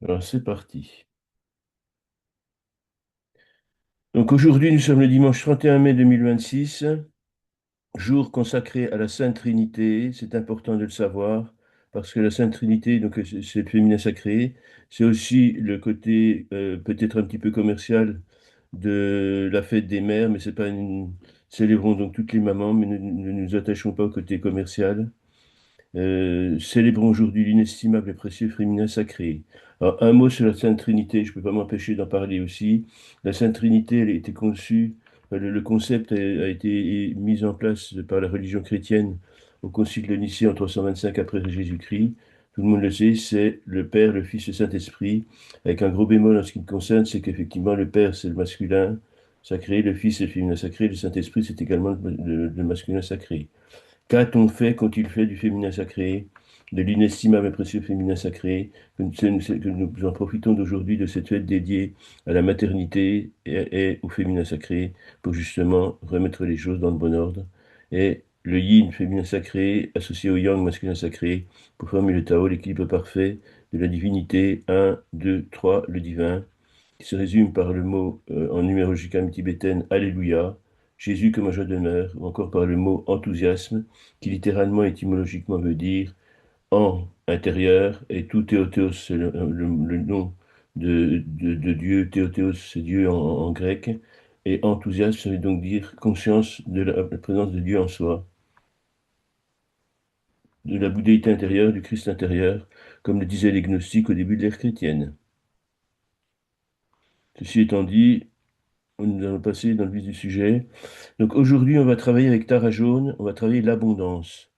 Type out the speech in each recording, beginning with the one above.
Alors c'est parti. Donc aujourd'hui, nous sommes le dimanche 31 mai 2026, jour consacré à la Sainte Trinité. C'est important de le savoir parce que la Sainte Trinité, donc c'est le féminin sacré, c'est aussi le côté peut-être un petit peu commercial de la fête des mères, mais c'est pas une... Célébrons donc toutes les mamans, mais ne nous attachons pas au côté commercial. Célébrons aujourd'hui l'inestimable et précieux féminin sacré. Alors, un mot sur la Sainte Trinité, je ne peux pas m'empêcher d'en parler aussi. La Sainte Trinité, elle a été conçue, le concept a été mis en place par la religion chrétienne au Concile de Nicée en 325 après Jésus-Christ. Tout le monde le sait, c'est le Père, le Fils, le Saint-Esprit, avec un gros bémol en ce qui me concerne, c'est qu'effectivement, le Père, c'est le masculin sacré, le Fils, c'est le féminin sacré, le Saint-Esprit, c'est également le masculin sacré. Qu'a-t-on fait quand il fait du féminin sacré, de l'inestimable et précieux féminin sacré, que nous en profitons d'aujourd'hui de cette fête dédiée à la maternité et au féminin sacré pour justement remettre les choses dans le bon ordre. Et le yin féminin sacré associé au yang masculin sacré pour former le Tao, l'équilibre parfait de la divinité, un, 2, 3, le divin, qui se résume par le mot en numérologie tibétaine Alléluia, Jésus comme un joie d'honneur, ou encore par le mot enthousiasme, qui littéralement étymologiquement veut dire en intérieur, et tout Théothéos, c'est le nom de Dieu, Théothéos, c'est Dieu en grec, et enthousiasme, ça veut donc dire conscience de la présence de Dieu en soi, de la bouddhéité intérieure, du Christ intérieur, comme le disaient les gnostiques au début de l'ère chrétienne. Ceci étant dit, nous allons passer dans le vif du sujet. Donc aujourd'hui, on va travailler avec Tara Jaune, on va travailler l'abondance.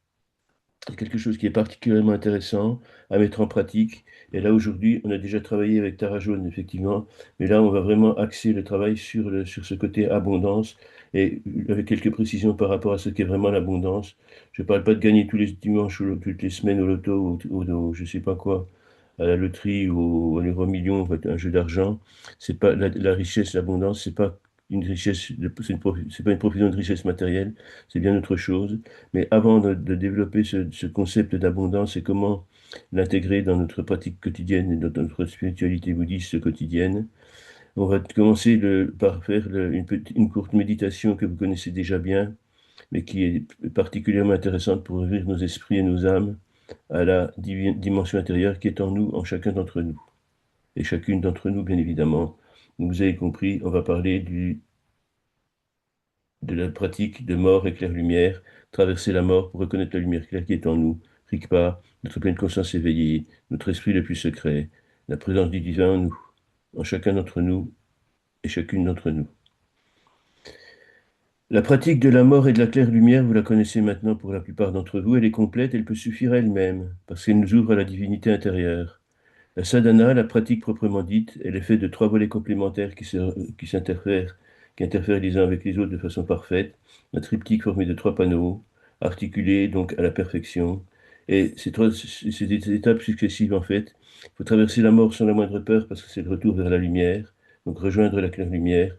C'est quelque chose qui est particulièrement intéressant à mettre en pratique. Et là, aujourd'hui, on a déjà travaillé avec Tara Jaune, effectivement, mais là, on va vraiment axer le travail sur ce côté abondance et avec quelques précisions par rapport à ce qu'est vraiment l'abondance. Je ne parle pas de gagner tous les dimanches ou toutes les semaines au loto ou je ne sais pas quoi, à la loterie ou à l'euro million, un jeu d'argent. C'est pas la richesse, l'abondance, c'est pas une richesse, c'est pas une profusion de richesse matérielle, c'est bien autre chose. Mais avant de développer ce concept d'abondance et comment l'intégrer dans notre pratique quotidienne et dans notre spiritualité bouddhiste quotidienne, on va commencer par faire une courte méditation que vous connaissez déjà bien, mais qui est particulièrement intéressante pour ouvrir nos esprits et nos âmes à la dimension intérieure qui est en nous, en chacun d'entre nous. Et chacune d'entre nous, bien évidemment. Donc, vous avez compris, on va parler de la pratique de mort et clair-lumière, traverser la mort pour reconnaître la lumière claire qui est en nous, Rikpa, notre pleine conscience éveillée, notre esprit le plus secret, la présence du divin en nous, en chacun d'entre nous et chacune d'entre nous. La pratique de la mort et de la claire-lumière, vous la connaissez maintenant pour la plupart d'entre vous, elle est complète, elle peut suffire elle-même, parce qu'elle nous ouvre à la divinité intérieure. La sadhana, la pratique proprement dite, elle est faite de trois volets complémentaires qui s'interfèrent, qui interfèrent les uns avec les autres de façon parfaite. Un triptyque formé de trois panneaux, articulés donc à la perfection. Et ces étapes successives, en fait, il faut traverser la mort sans la moindre peur parce que c'est le retour vers la lumière, donc rejoindre la claire lumière.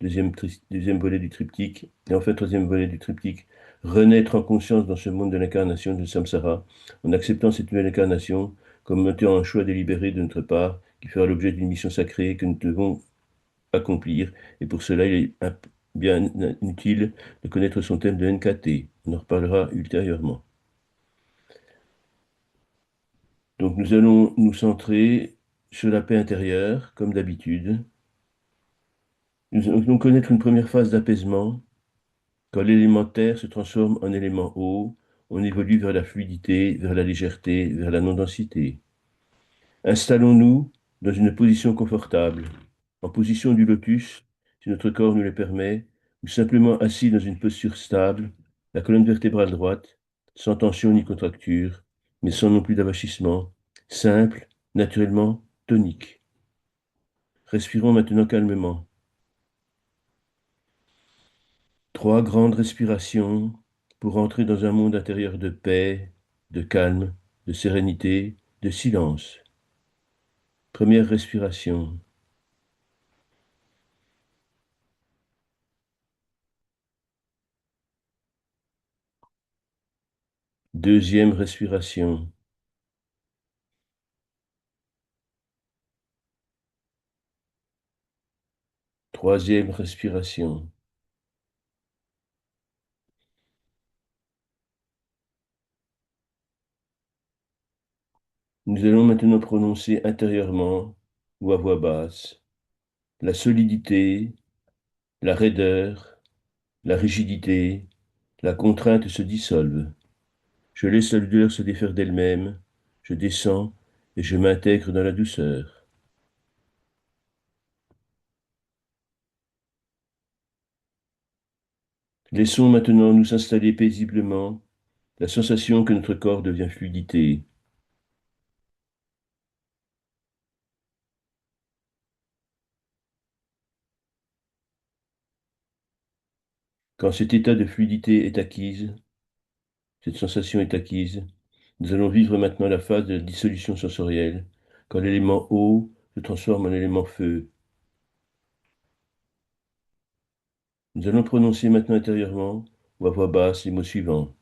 Deuxième volet du triptyque. Et enfin, troisième volet du triptyque, renaître en conscience dans ce monde de l'incarnation de samsara, en acceptant cette nouvelle incarnation comme étant un choix délibéré de notre part, qui fera l'objet d'une mission sacrée que nous devons accomplir. Et pour cela, il est bien utile de connaître son thème de NKT. On en reparlera ultérieurement. Donc nous allons nous centrer sur la paix intérieure, comme d'habitude. Nous allons connaître une première phase d'apaisement. Quand l'élément terre se transforme en élément eau, on évolue vers la fluidité, vers la légèreté, vers la non-densité. Installons-nous dans une position confortable, en position du lotus, si notre corps nous le permet, ou simplement assis dans une posture stable, la colonne vertébrale droite, sans tension ni contracture, mais sans non plus d'avachissement, simple, naturellement tonique. Respirons maintenant calmement. Trois grandes respirations pour entrer dans un monde intérieur de paix, de calme, de sérénité, de silence. Première respiration. Deuxième respiration. Troisième respiration. Nous allons maintenant prononcer intérieurement ou à voix basse la solidité, la raideur, la rigidité, la contrainte se dissolvent. Je laisse la douleur se défaire d'elle-même, je descends et je m'intègre dans la douceur. Laissons maintenant nous s'installer paisiblement, la sensation que notre corps devient fluidité. Quand cet état de fluidité est acquise, cette sensation est acquise, nous allons vivre maintenant la phase de la dissolution sensorielle, quand l'élément eau se transforme en élément feu. Nous allons prononcer maintenant intérieurement ou à voix basse les mots suivants.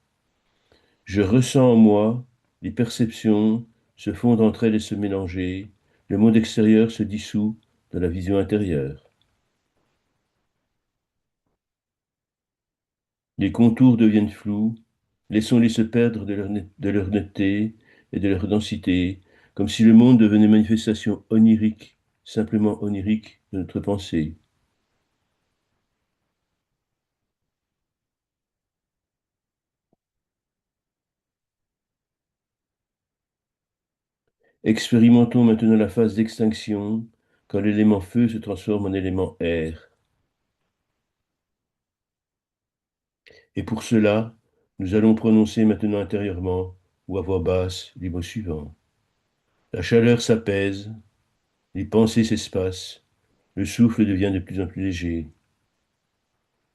Je ressens en moi les perceptions se fondent entre elles et se mélanger, le monde extérieur se dissout dans la vision intérieure. Les contours deviennent flous, laissons-les se perdre de leur netteté et de leur densité, comme si le monde devenait manifestation onirique, simplement onirique de notre pensée. Expérimentons maintenant la phase d'extinction, quand l'élément feu se transforme en élément air. Et pour cela, nous allons prononcer maintenant intérieurement ou à voix basse les mots suivants. La chaleur s'apaise, les pensées s'espacent, le souffle devient de plus en plus léger.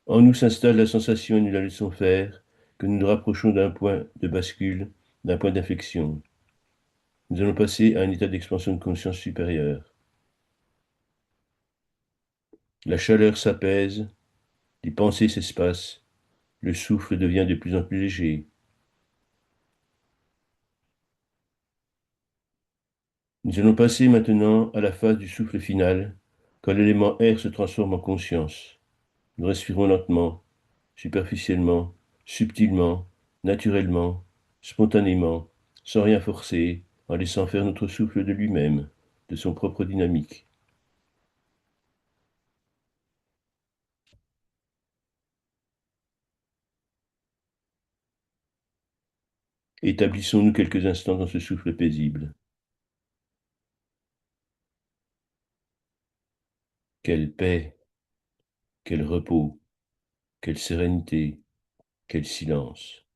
En nous s'installe la sensation et nous la laissons faire que nous nous rapprochons d'un point de bascule, d'un point d'inflexion. Nous allons passer à un état d'expansion de conscience supérieure. La chaleur s'apaise, les pensées s'espacent, le souffle devient de plus en plus léger. Nous allons passer maintenant à la phase du souffle final, quand l'élément air se transforme en conscience. Nous respirons lentement, superficiellement, subtilement, naturellement, spontanément, sans rien forcer, en laissant faire notre souffle de lui-même, de son propre dynamique. Établissons-nous quelques instants dans ce souffle paisible. Quelle paix, quel repos, quelle sérénité, quel silence.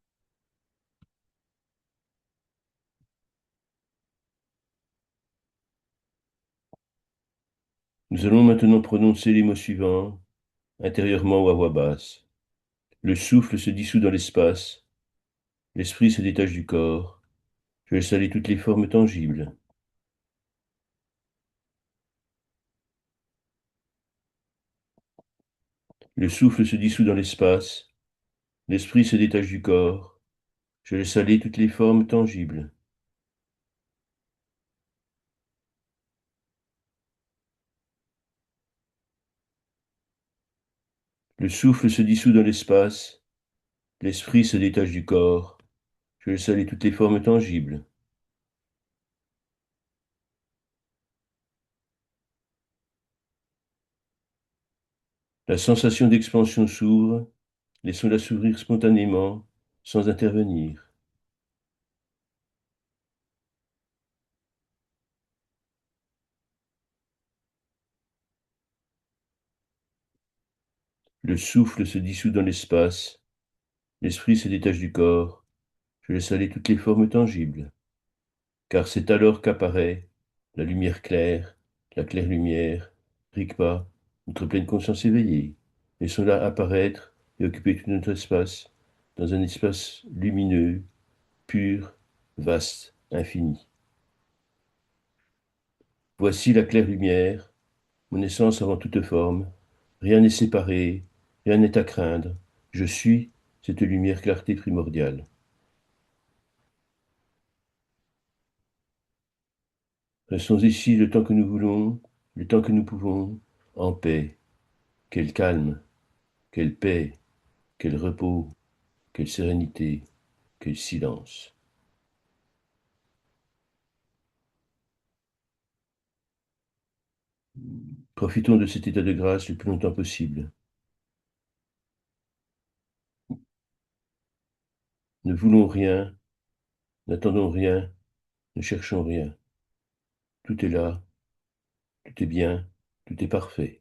Nous allons maintenant prononcer les mots suivants, intérieurement ou à voix basse. Le souffle se dissout dans l'espace, l'esprit se détache du corps, je laisse aller toutes les formes tangibles. Le souffle se dissout dans l'espace, l'esprit se détache du corps, je laisse aller toutes les formes tangibles. Le souffle se dissout dans l'espace, l'esprit se détache du corps, je laisse aller toutes les formes tangibles. La sensation d'expansion s'ouvre, laissons-la s'ouvrir spontanément, sans intervenir. Le souffle se dissout dans l'espace, l'esprit se détache du corps, je laisse aller toutes les formes tangibles. Car c'est alors qu'apparaît la lumière claire, la claire lumière, Rigpa, notre pleine conscience éveillée. Laissons-la apparaître et occuper tout notre espace, dans un espace lumineux, pur, vaste, infini. Voici la claire lumière, mon essence avant toute forme. Rien n'est séparé, rien n'est à craindre. Je suis cette lumière clarté primordiale. Restons ici le temps que nous voulons, le temps que nous pouvons, en paix. Quel calme, quelle paix, quel repos, quelle sérénité, quel silence. Profitons de cet état de grâce le plus longtemps possible. Ne voulons rien, n'attendons rien, ne cherchons rien. Tout est là, tout est bien, tout est parfait.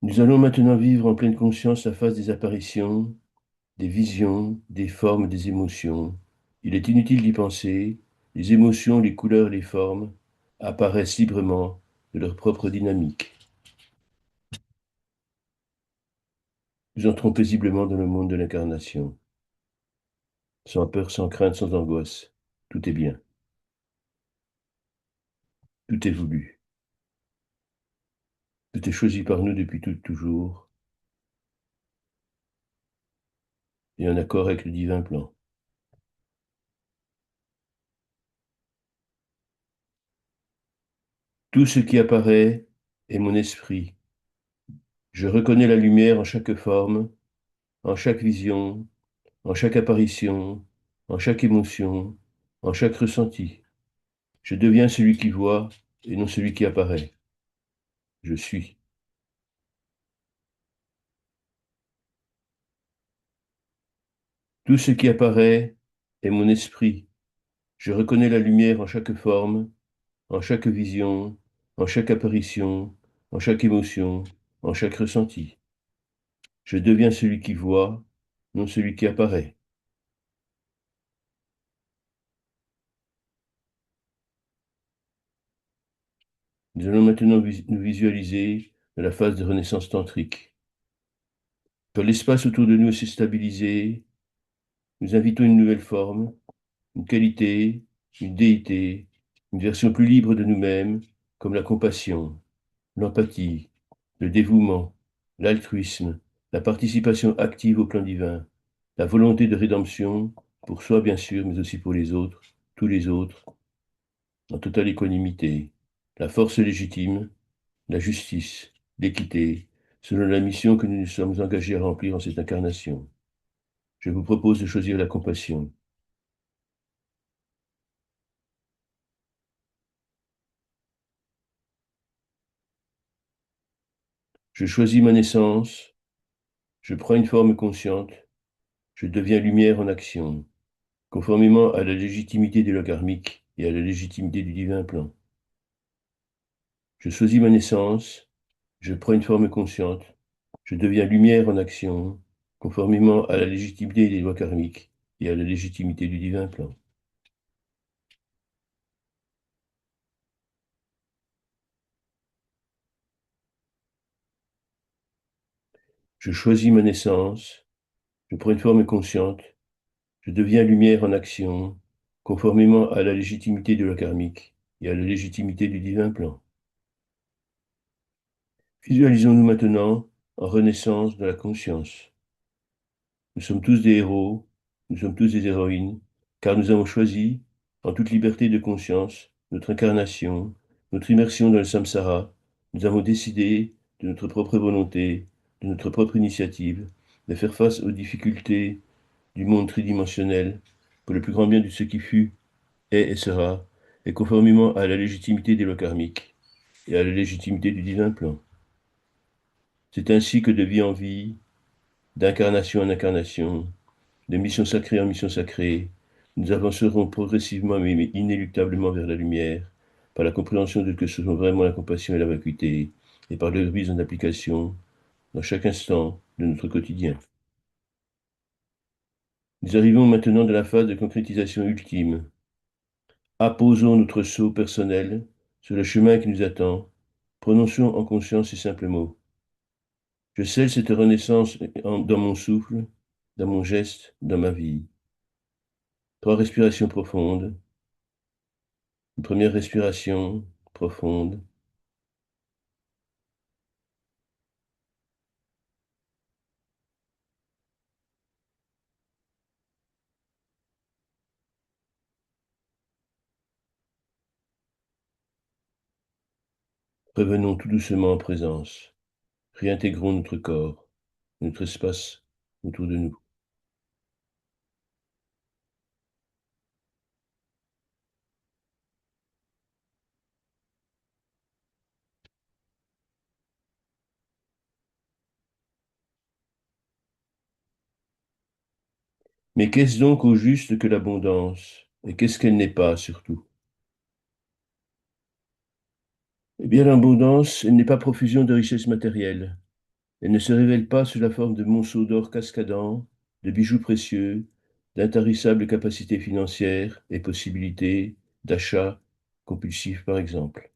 Nous allons maintenant vivre en pleine conscience la phase des apparitions, des visions, des formes, des émotions. Il est inutile d'y penser, les émotions, les couleurs, les formes apparaissent librement de leur propre dynamique. Nous entrons paisiblement dans le monde de l'incarnation, sans peur, sans crainte, sans angoisse. Tout est bien, tout est voulu, tout est choisi par nous depuis toujours, et en accord avec le divin plan. Tout ce qui apparaît est mon esprit. Je reconnais la lumière en chaque forme, en chaque vision, en chaque apparition, en chaque émotion, en chaque ressenti. Je deviens celui qui voit et non celui qui apparaît. Je suis. Tout ce qui apparaît est mon esprit. Je reconnais la lumière en chaque forme, en chaque vision, en chaque apparition, en chaque émotion, en chaque ressenti. Je deviens celui qui voit, non celui qui apparaît. Nous allons maintenant nous visualiser dans la phase de renaissance tantrique. Quand l'espace autour de nous s'est stabilisé, nous invitons une nouvelle forme, une qualité, une déité, une version plus libre de nous-mêmes, comme la compassion, l'empathie, le dévouement, l'altruisme, la participation active au plan divin, la volonté de rédemption, pour soi bien sûr, mais aussi pour les autres, tous les autres, en totale équanimité, la force légitime, la justice, l'équité, selon la mission que nous nous sommes engagés à remplir en cette incarnation. Je vous propose de choisir la compassion. Je choisis ma naissance, je prends une forme consciente, je deviens lumière en action, conformément à la légitimité de la karmique et à la légitimité du divin plan. Je choisis ma naissance, je prends une forme consciente, je deviens lumière en action, conformément à la légitimité des lois karmiques et à la légitimité du divin plan. Je choisis ma naissance, je prends une forme consciente, je deviens lumière en action, conformément à la légitimité de la karmique et à la légitimité du divin plan. Visualisons-nous maintenant en renaissance de la conscience. Nous sommes tous des héros, nous sommes tous des héroïnes, car nous avons choisi, en toute liberté de conscience, notre incarnation, notre immersion dans le samsara. Nous avons décidé, de notre propre volonté, de notre propre initiative, de faire face aux difficultés du monde tridimensionnel, pour le plus grand bien de ce qui fut, est et sera, et conformément à la légitimité des lois karmiques et à la légitimité du divin plan. C'est ainsi que de vie en vie, d'incarnation en incarnation, de mission sacrée en mission sacrée, nous avancerons progressivement mais inéluctablement vers la lumière, par la compréhension de ce que sont vraiment la compassion et la vacuité, et par leur mise en application dans chaque instant de notre quotidien. Nous arrivons maintenant dans la phase de concrétisation ultime. Apposons notre sceau personnel sur le chemin qui nous attend. Prononçons en conscience ces simples mots. Je scelle cette renaissance dans mon souffle, dans mon geste, dans ma vie. 3 respirations profondes. Une première respiration profonde. Revenons tout doucement en présence. Réintégrons notre corps, notre espace autour de nous. Mais qu'est-ce donc au juste que l'abondance? Et qu'est-ce qu'elle n'est pas, surtout? Eh bien, l'abondance, elle n'est pas profusion de richesses matérielles. Elle ne se révèle pas sous la forme de monceaux d'or cascadants, de bijoux précieux, d'intarissables capacités financières et possibilités d'achat compulsif, par exemple.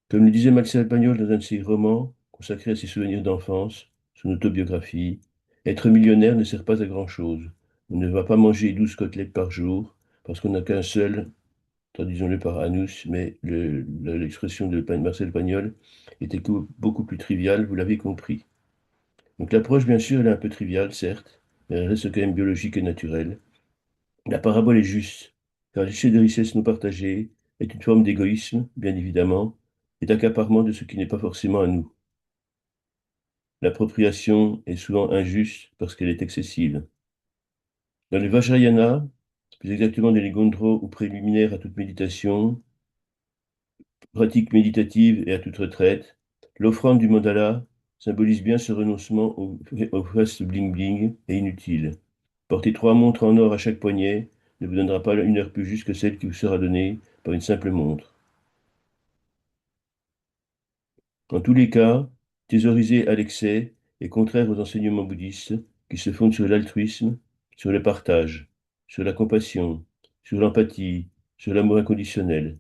Comme le disait Marcel Pagnol dans un de ses romans consacrés à ses souvenirs d'enfance, son autobiographie, être millionnaire ne sert pas à grand-chose. On ne va pas manger 12 côtelettes par jour parce qu'on n'a qu'un seul, traduisons-le par anus, mais l'expression de Marcel Pagnol était beaucoup plus triviale, vous l'avez compris. Donc l'approche, bien sûr, elle est un peu triviale, certes, mais elle reste quand même biologique et naturelle. La parabole est juste, car l'échelle de richesses non partagées est une forme d'égoïsme, bien évidemment, et d'accaparement de ce qui n'est pas forcément à nous. L'appropriation est souvent injuste parce qu'elle est excessive. Dans le Vajrayana, plus exactement dans les Gondros ou préliminaires à toute méditation, pratique méditative et à toute retraite, l'offrande du mandala symbolise bien ce renoncement au reste bling-bling et inutile. Porter 3 montres en or à chaque poignet ne vous donnera pas une heure plus juste que celle qui vous sera donnée par une simple montre. En tous les cas, thésauriser à l'excès est contraire aux enseignements bouddhistes qui se fondent sur l'altruisme, sur le partage, sur la compassion, sur l'empathie, sur l'amour inconditionnel.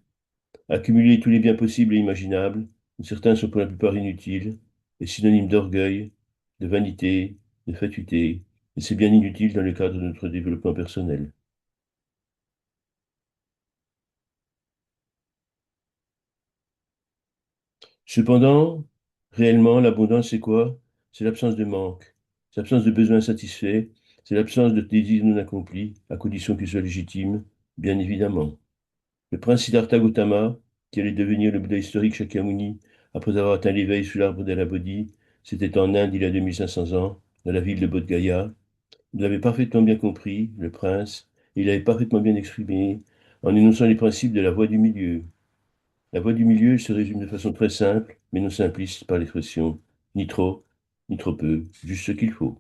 Accumuler tous les biens possibles et imaginables, dont certains sont pour la plupart inutiles, est synonyme d'orgueil, de vanité, de fatuité, et c'est bien inutile dans le cadre de notre développement personnel. Cependant, réellement, l'abondance, c'est quoi? C'est l'absence de manque, c'est l'absence de besoins satisfaits, c'est l'absence de désirs non accomplis, à condition qu'ils soient légitimes, bien évidemment. Le prince Siddhartha Gautama, qui allait devenir le Bouddha historique Shakyamuni après avoir atteint l'éveil sous l'arbre de la Bodhi, c'était en Inde il y a 2500 ans, dans la ville de Bodh Gaya. Il l'avait parfaitement bien compris, le prince, et il l'avait parfaitement bien exprimé en énonçant les principes de la voie du milieu. La voie du milieu se résume de façon très simple, mais non simpliste par l'expression ni trop, ni trop peu, juste ce qu'il faut.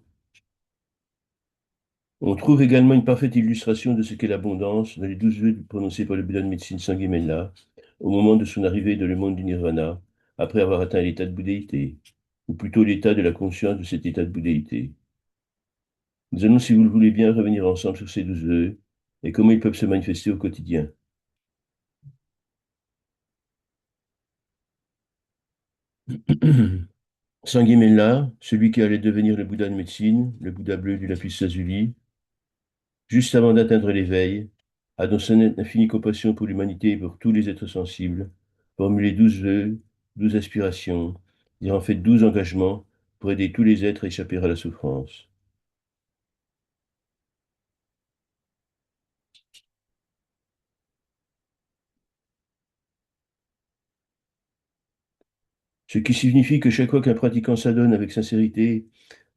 On trouve également une parfaite illustration de ce qu'est l'abondance dans les 12 vœux prononcés par le Bouddha de médecine Sanghimela au moment de son arrivée dans le monde du nirvana, après avoir atteint l'état de bouddhéité, ou plutôt l'état de la conscience de cet état de bouddhéité. Nous allons, si vous le voulez bien, revenir ensemble sur ces 12 vœux et comment ils peuvent se manifester au quotidien. Sanghimela, celui qui allait devenir le Bouddha de médecine, le Bouddha bleu du lapis lazuli, juste avant d'atteindre l'éveil, a dans son infinie compassion pour l'humanité et pour tous les êtres sensibles, formulé 12 vœux, 12 aspirations, et en fait 12 engagements pour aider tous les êtres à échapper à la souffrance. Ce qui signifie que chaque fois qu'un pratiquant s'adonne avec sincérité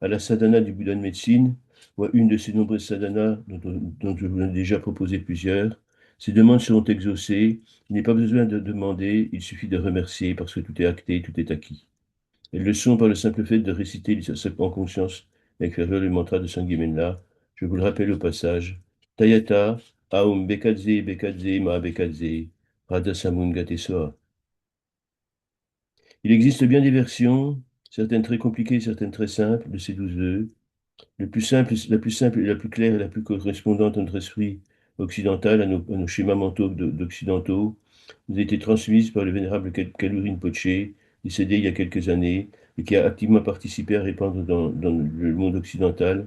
à la sadhana du Bouddha de médecine, ou à une de ces nombreuses sadhanas dont je vous ai déjà proposé plusieurs, ses demandes seront exaucées. Il n'est pas besoin de demander, il suffit de remercier parce que tout est acté, tout est acquis. Elles le sont par le simple fait de réciter en conscience avec ferveur le mantra de Sanghimena. Je vous le rappelle au passage. Tayata, Aum Bekadze, Bekadze, Ma Bekadze, Radha Samun Gate Soa. Il existe bien des versions, certaines très compliquées, certaines très simples, de ces 12 vœux. La plus simple et la plus claire et la plus correspondante à notre esprit occidental, à nos schémas mentaux d'occidentaux, nous a été transmise par le vénérable Kalouri Rinpoché, décédé il y a quelques années, et qui a activement participé à répandre dans le monde occidental,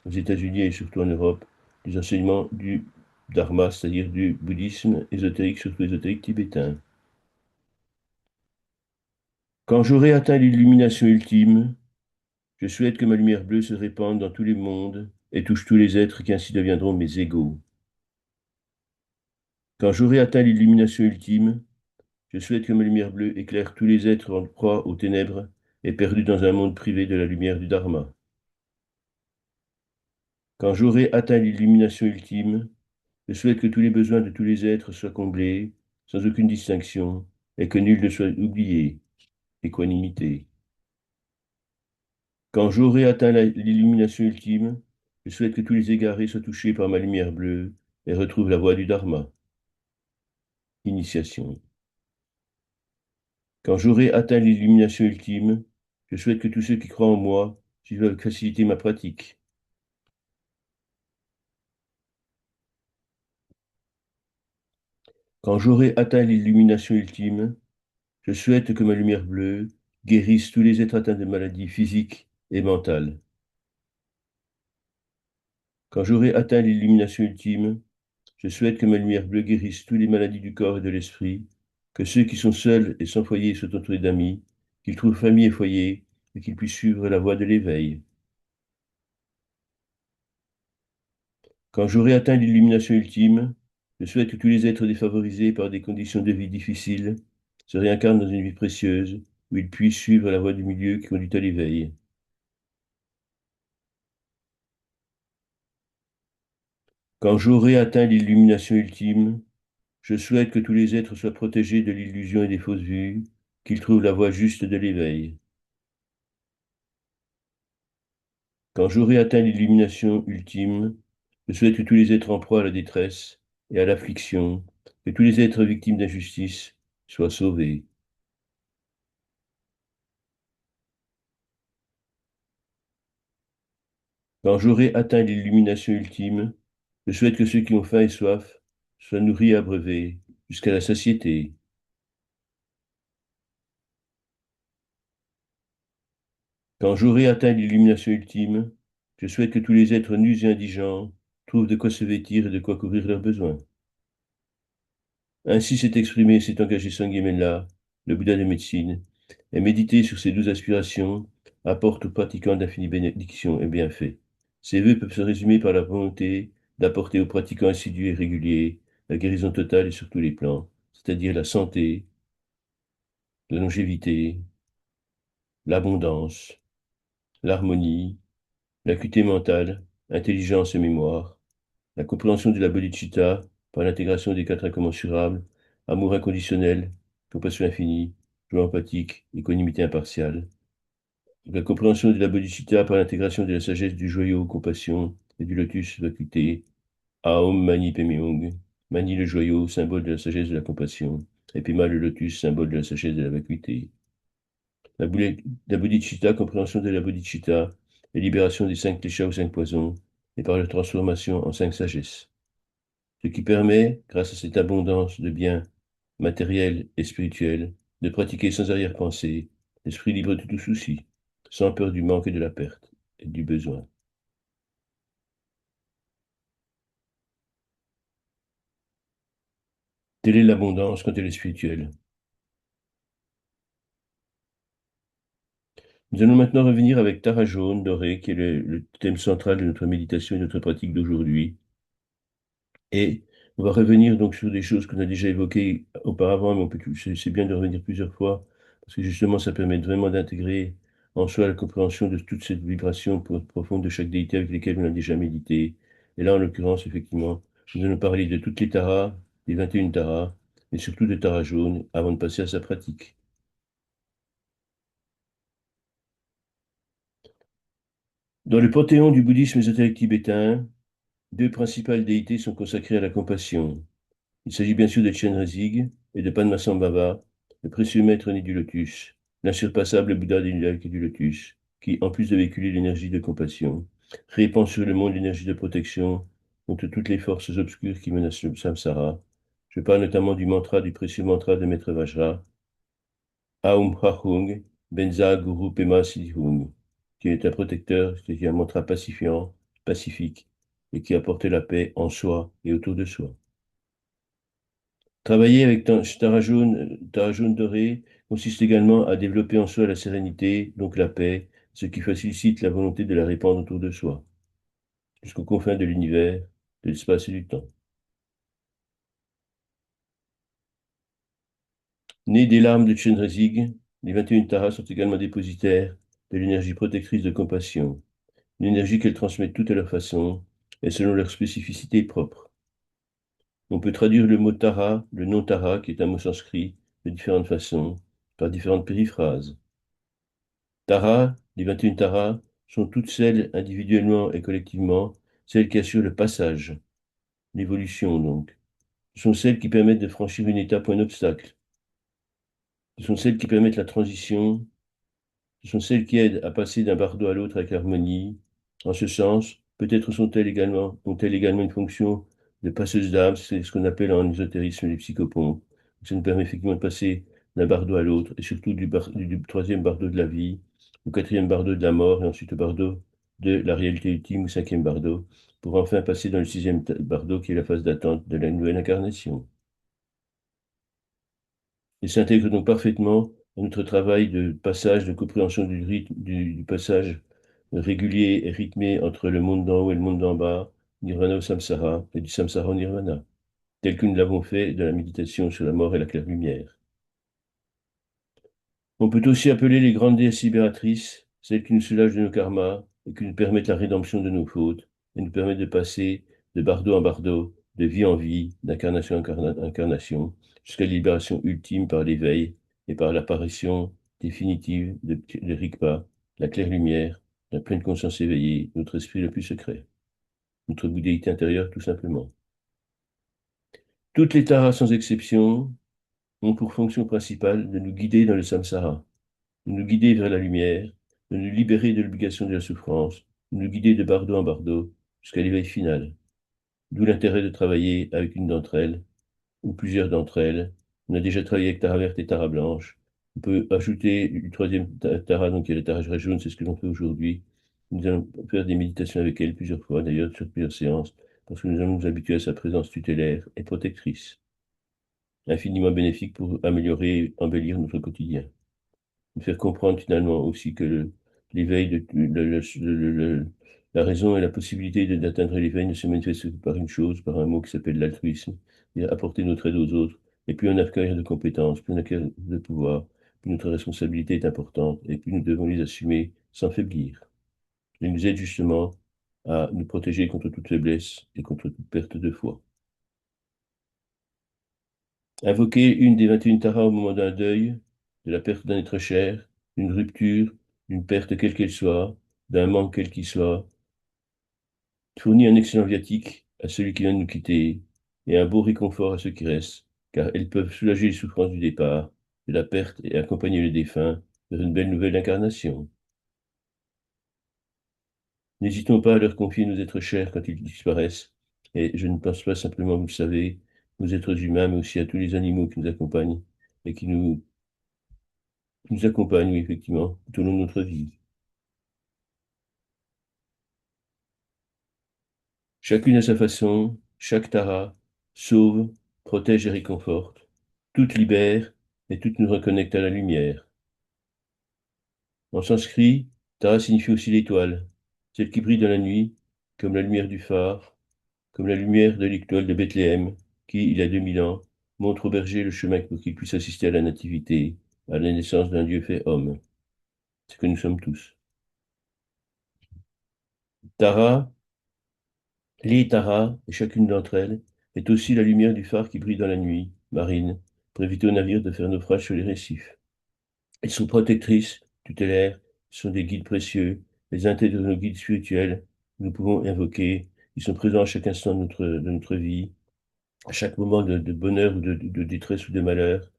aux États-Unis et surtout en Europe, les enseignements du Dharma, c'est-à-dire du bouddhisme ésotérique, surtout ésotérique tibétain. Quand j'aurai atteint l'illumination ultime, je souhaite que ma lumière bleue se répande dans tous les mondes et touche tous les êtres qui ainsi deviendront mes égaux. Quand j'aurai atteint l'illumination ultime, je souhaite que ma lumière bleue éclaire tous les êtres en proie aux ténèbres et perdus dans un monde privé de la lumière du Dharma. Quand j'aurai atteint l'illumination ultime, je souhaite que tous les besoins de tous les êtres soient comblés, sans aucune distinction, et que nul ne soit oublié. Équanimité. Quand j'aurai atteint l'illumination ultime, je souhaite que tous les égarés soient touchés par ma lumière bleue et retrouvent la voie du Dharma. Initiation. Quand j'aurai atteint l'illumination ultime, je souhaite que tous ceux qui croient en moi suivent avec facilité ma pratique. Quand j'aurai atteint l'illumination ultime, je souhaite que ma lumière bleue guérisse tous les êtres atteints de maladies physiques et mentales. Quand j'aurai atteint l'illumination ultime, je souhaite que ma lumière bleue guérisse toutes les maladies du corps et de l'esprit, que ceux qui sont seuls et sans foyer soient entourés d'amis, qu'ils trouvent famille et foyer, et qu'ils puissent suivre la voie de l'éveil. Quand j'aurai atteint l'illumination ultime, je souhaite que tous les êtres défavorisés par des conditions de vie difficiles se réincarnent dans une vie précieuse, où ils puissent suivre la voie du milieu qui conduit à l'éveil. Quand j'aurai atteint l'illumination ultime, je souhaite que tous les êtres soient protégés de l'illusion et des fausses vues, qu'ils trouvent la voie juste de l'éveil. Quand j'aurai atteint l'illumination ultime, je souhaite que tous les êtres en proie à la détresse et à l'affliction, que tous les êtres victimes d'injustice soient sauvés. Quand j'aurai atteint l'illumination ultime, je souhaite que ceux qui ont faim et soif soient nourris et abreuvés jusqu'à la satiété. Quand j'aurai atteint l'illumination ultime, je souhaite que tous les êtres nus et indigents trouvent de quoi se vêtir et de quoi couvrir leurs besoins. Ainsi s'est exprimé et s'est engagé Sanghya, le Bouddha de médecine, et méditer sur ces 12 aspirations apporte aux pratiquants d'infinies bénédictions et bienfaits. Ces vœux peuvent se résumer par la volonté d'apporter aux pratiquants assidus et réguliers la guérison totale et sur tous les plans, c'est-à-dire la santé, la longévité, l'abondance, l'harmonie, l'acuité mentale, intelligence et mémoire, la compréhension de la bodhicitta par l'intégration des quatre incommensurables, amour inconditionnel, compassion infinie, joie empathique, équanimité impartiale. La compréhension de la bodhicitta par l'intégration de la sagesse du joyau, compassion, et du lotus, vacuité. Aum Mani Padme Hung. Mani le joyau, symbole de la sagesse de la compassion, et Pema le lotus, symbole de la sagesse de la vacuité. La bodhicitta, compréhension de la bodhicitta, et libération des 5 kleshas ou 5 poisons, et par leur transformation en 5 sagesses. Ce qui permet, grâce à cette abondance de biens matériels et spirituels, de pratiquer sans arrière-pensée, l'esprit libre de tout souci, sans peur du manque et de la perte, et du besoin. Telle est l'abondance quand elle est spirituelle. Nous allons maintenant revenir avec Tara jaune dorée, qui est le thème central de notre méditation et de notre pratique d'aujourd'hui. Et on va revenir donc sur des choses qu'on a déjà évoquées auparavant, mais c'est bien de revenir plusieurs fois, parce que justement, ça permet vraiment d'intégrer en soi la compréhension de toute cette vibration profonde de chaque déité avec lesquelles on a déjà médité. Et là, en l'occurrence, effectivement, nous allons parler de toutes les taras, les 21 taras, et surtout de Tara jaune, avant de passer à sa pratique. Dans le panthéon du bouddhisme ésotérique tibétain, deux principales déités sont consacrées à la compassion. Il s'agit bien sûr de Chenrezig et de Padmasambhava, le précieux maître né du lotus, l'insurpassable Bouddha des lacs du lotus, qui, en plus de véhiculer l'énergie de compassion, répand sur le monde l'énergie de protection contre toutes les forces obscures qui menacent le samsara. Je parle notamment du précieux mantra de Maître Vajra, Aum Hahung, Benza Guru Pema Siddhung, qui est un protecteur, c'est un mantra pacifiant, pacifique, et qui apporte la paix en soi et autour de soi. Travailler avec Tara jaune doré consiste également à développer en soi la sérénité, donc la paix, ce qui facilite la volonté de la répandre autour de soi, jusqu'aux confins de l'univers, de l'espace et du temps. Nés des larmes de Chenrezig, les 21 Taras sont également dépositaires de l'énergie protectrice de compassion, une énergie qu'elles transmettent toutes à leur façon et selon leur spécificité propre. On peut traduire le mot Tara, le nom Tara, qui est un mot sanskrit, de différentes façons, par différentes périphrases. Tara, les 21 Taras, sont toutes celles, individuellement et collectivement, celles qui assurent le passage, l'évolution donc. Ce sont celles qui permettent de franchir une étape ou un obstacle. Ce sont celles qui permettent la transition. Ce sont celles qui aident à passer d'un bardeau à l'autre avec harmonie. En ce sens, peut-être ont-elles également une fonction de passeuse d'âme, c'est ce qu'on appelle en ésotérisme les psychopompes. Ça nous permet effectivement de passer d'un bardeau à l'autre, et surtout du troisième bardeau de la vie, au quatrième bardeau de la mort, et ensuite au bardeau de la réalité ultime, au cinquième bardeau, pour enfin passer dans le sixième bardeau, qui est la phase d'attente de la nouvelle incarnation. Il s'intègre donc parfaitement à notre travail de passage, de compréhension du rythme, du passage régulier et rythmé entre le monde d'en haut et le monde d'en bas, Nirvana au Samsara, et du Samsara au Nirvana, tel que nous l'avons fait de la méditation sur la mort et la claire lumière. On peut aussi appeler les grandes déesses libératrices, celles qui nous soulagent de nos karmas et qui nous permettent la rédemption de nos fautes et nous permettent de passer de bardeau en bardeau, de vie en vie, d'incarnation en incarnation, jusqu'à la libération ultime par l'éveil et par l'apparition définitive de Rigpa, la claire lumière, la pleine conscience éveillée, notre esprit le plus secret, notre bouddhéité intérieure tout simplement. Toutes les taras sans exception ont pour fonction principale de nous guider dans le samsara, de nous guider vers la lumière, de nous libérer de l'obligation de la souffrance, de nous guider de bardeau en bardeau jusqu'à l'éveil final. D'où l'intérêt de travailler avec une d'entre elles, ou plusieurs d'entre elles. On a déjà travaillé avec Tara verte et Tara blanche. On peut ajouter une troisième Tara, donc qui est la Tara jaune, c'est ce que l'on fait aujourd'hui. Nous allons faire des méditations avec elle plusieurs fois, d'ailleurs, sur plusieurs séances, parce que nous allons nous habituer à sa présence tutélaire et protectrice, infiniment bénéfique pour améliorer, embellir notre quotidien. Nous faire comprendre finalement aussi que l'éveil, la raison et la possibilité d'atteindre l'éveil ne se manifestent que par une chose, par un mot qui s'appelle l'altruisme, et apporter notre aide aux autres. Et plus on acquiert de compétences, plus on acquiert de pouvoir, plus notre responsabilité est importante, et plus nous devons les assumer sans faiblir. Et nous aide justement à nous protéger contre toute faiblesse et contre toute perte de foi. Invoquer une des 21 taras au moment d'un deuil, de la perte d'un être cher, d'une rupture, d'une perte quelle qu'elle soit, d'un manque quel qu'il soit, fournit un excellent viatique à celui qui vient de nous quitter et un beau réconfort à ceux qui restent, car elles peuvent soulager les souffrances du départ, de la perte et accompagner le défunt vers une belle nouvelle incarnation. N'hésitons pas à leur confier nos êtres chers quand ils disparaissent, et je ne pense pas simplement, vous le savez, aux êtres humains, mais aussi à tous les animaux qui nous accompagnent et qui nous accompagnent, oui, effectivement, tout au long de notre vie. Chacune à sa façon, chaque Tara sauve, protège et réconforte. Toutes libèrent et toutes nous reconnectent à la lumière. En sanskrit, Tara signifie aussi l'étoile, celle qui brille dans la nuit, comme la lumière du phare, comme la lumière de l'étoile de Bethléem, qui, il y a 2000 ans, montre au berger le chemin pour qu'il puisse assister à la nativité, à la naissance d'un Dieu fait homme. C'est ce que nous sommes tous. Tara, les Tara, et chacune d'entre elles, est aussi la lumière du phare qui brille dans la nuit marine, pour éviter aux navires de faire naufrage sur les récifs. Elles sont protectrices, tutélaires, sont des guides précieux, les intègres de nos guides spirituels, que nous pouvons invoquer. Ils sont présents à chaque instant de notre vie, à chaque moment de bonheur ou de détresse ou de malheur,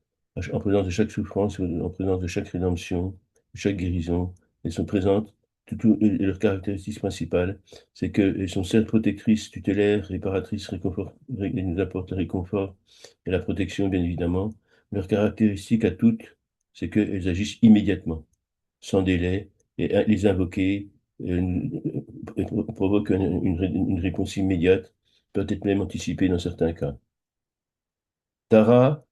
en présence de chaque souffrance, en présence de chaque rédemption, de chaque guérison. Elles sont présentes. Et leur caractéristique principale, c'est qu'elles sont certes protectrices, tutélaires, réparatrices, elles nous apportent le réconfort et la protection, bien évidemment. Leur caractéristique à toutes, c'est qu'elles agissent immédiatement, sans délai, et les invoquer provoque une réponse immédiate, peut-être même anticipée dans certains cas. Tara,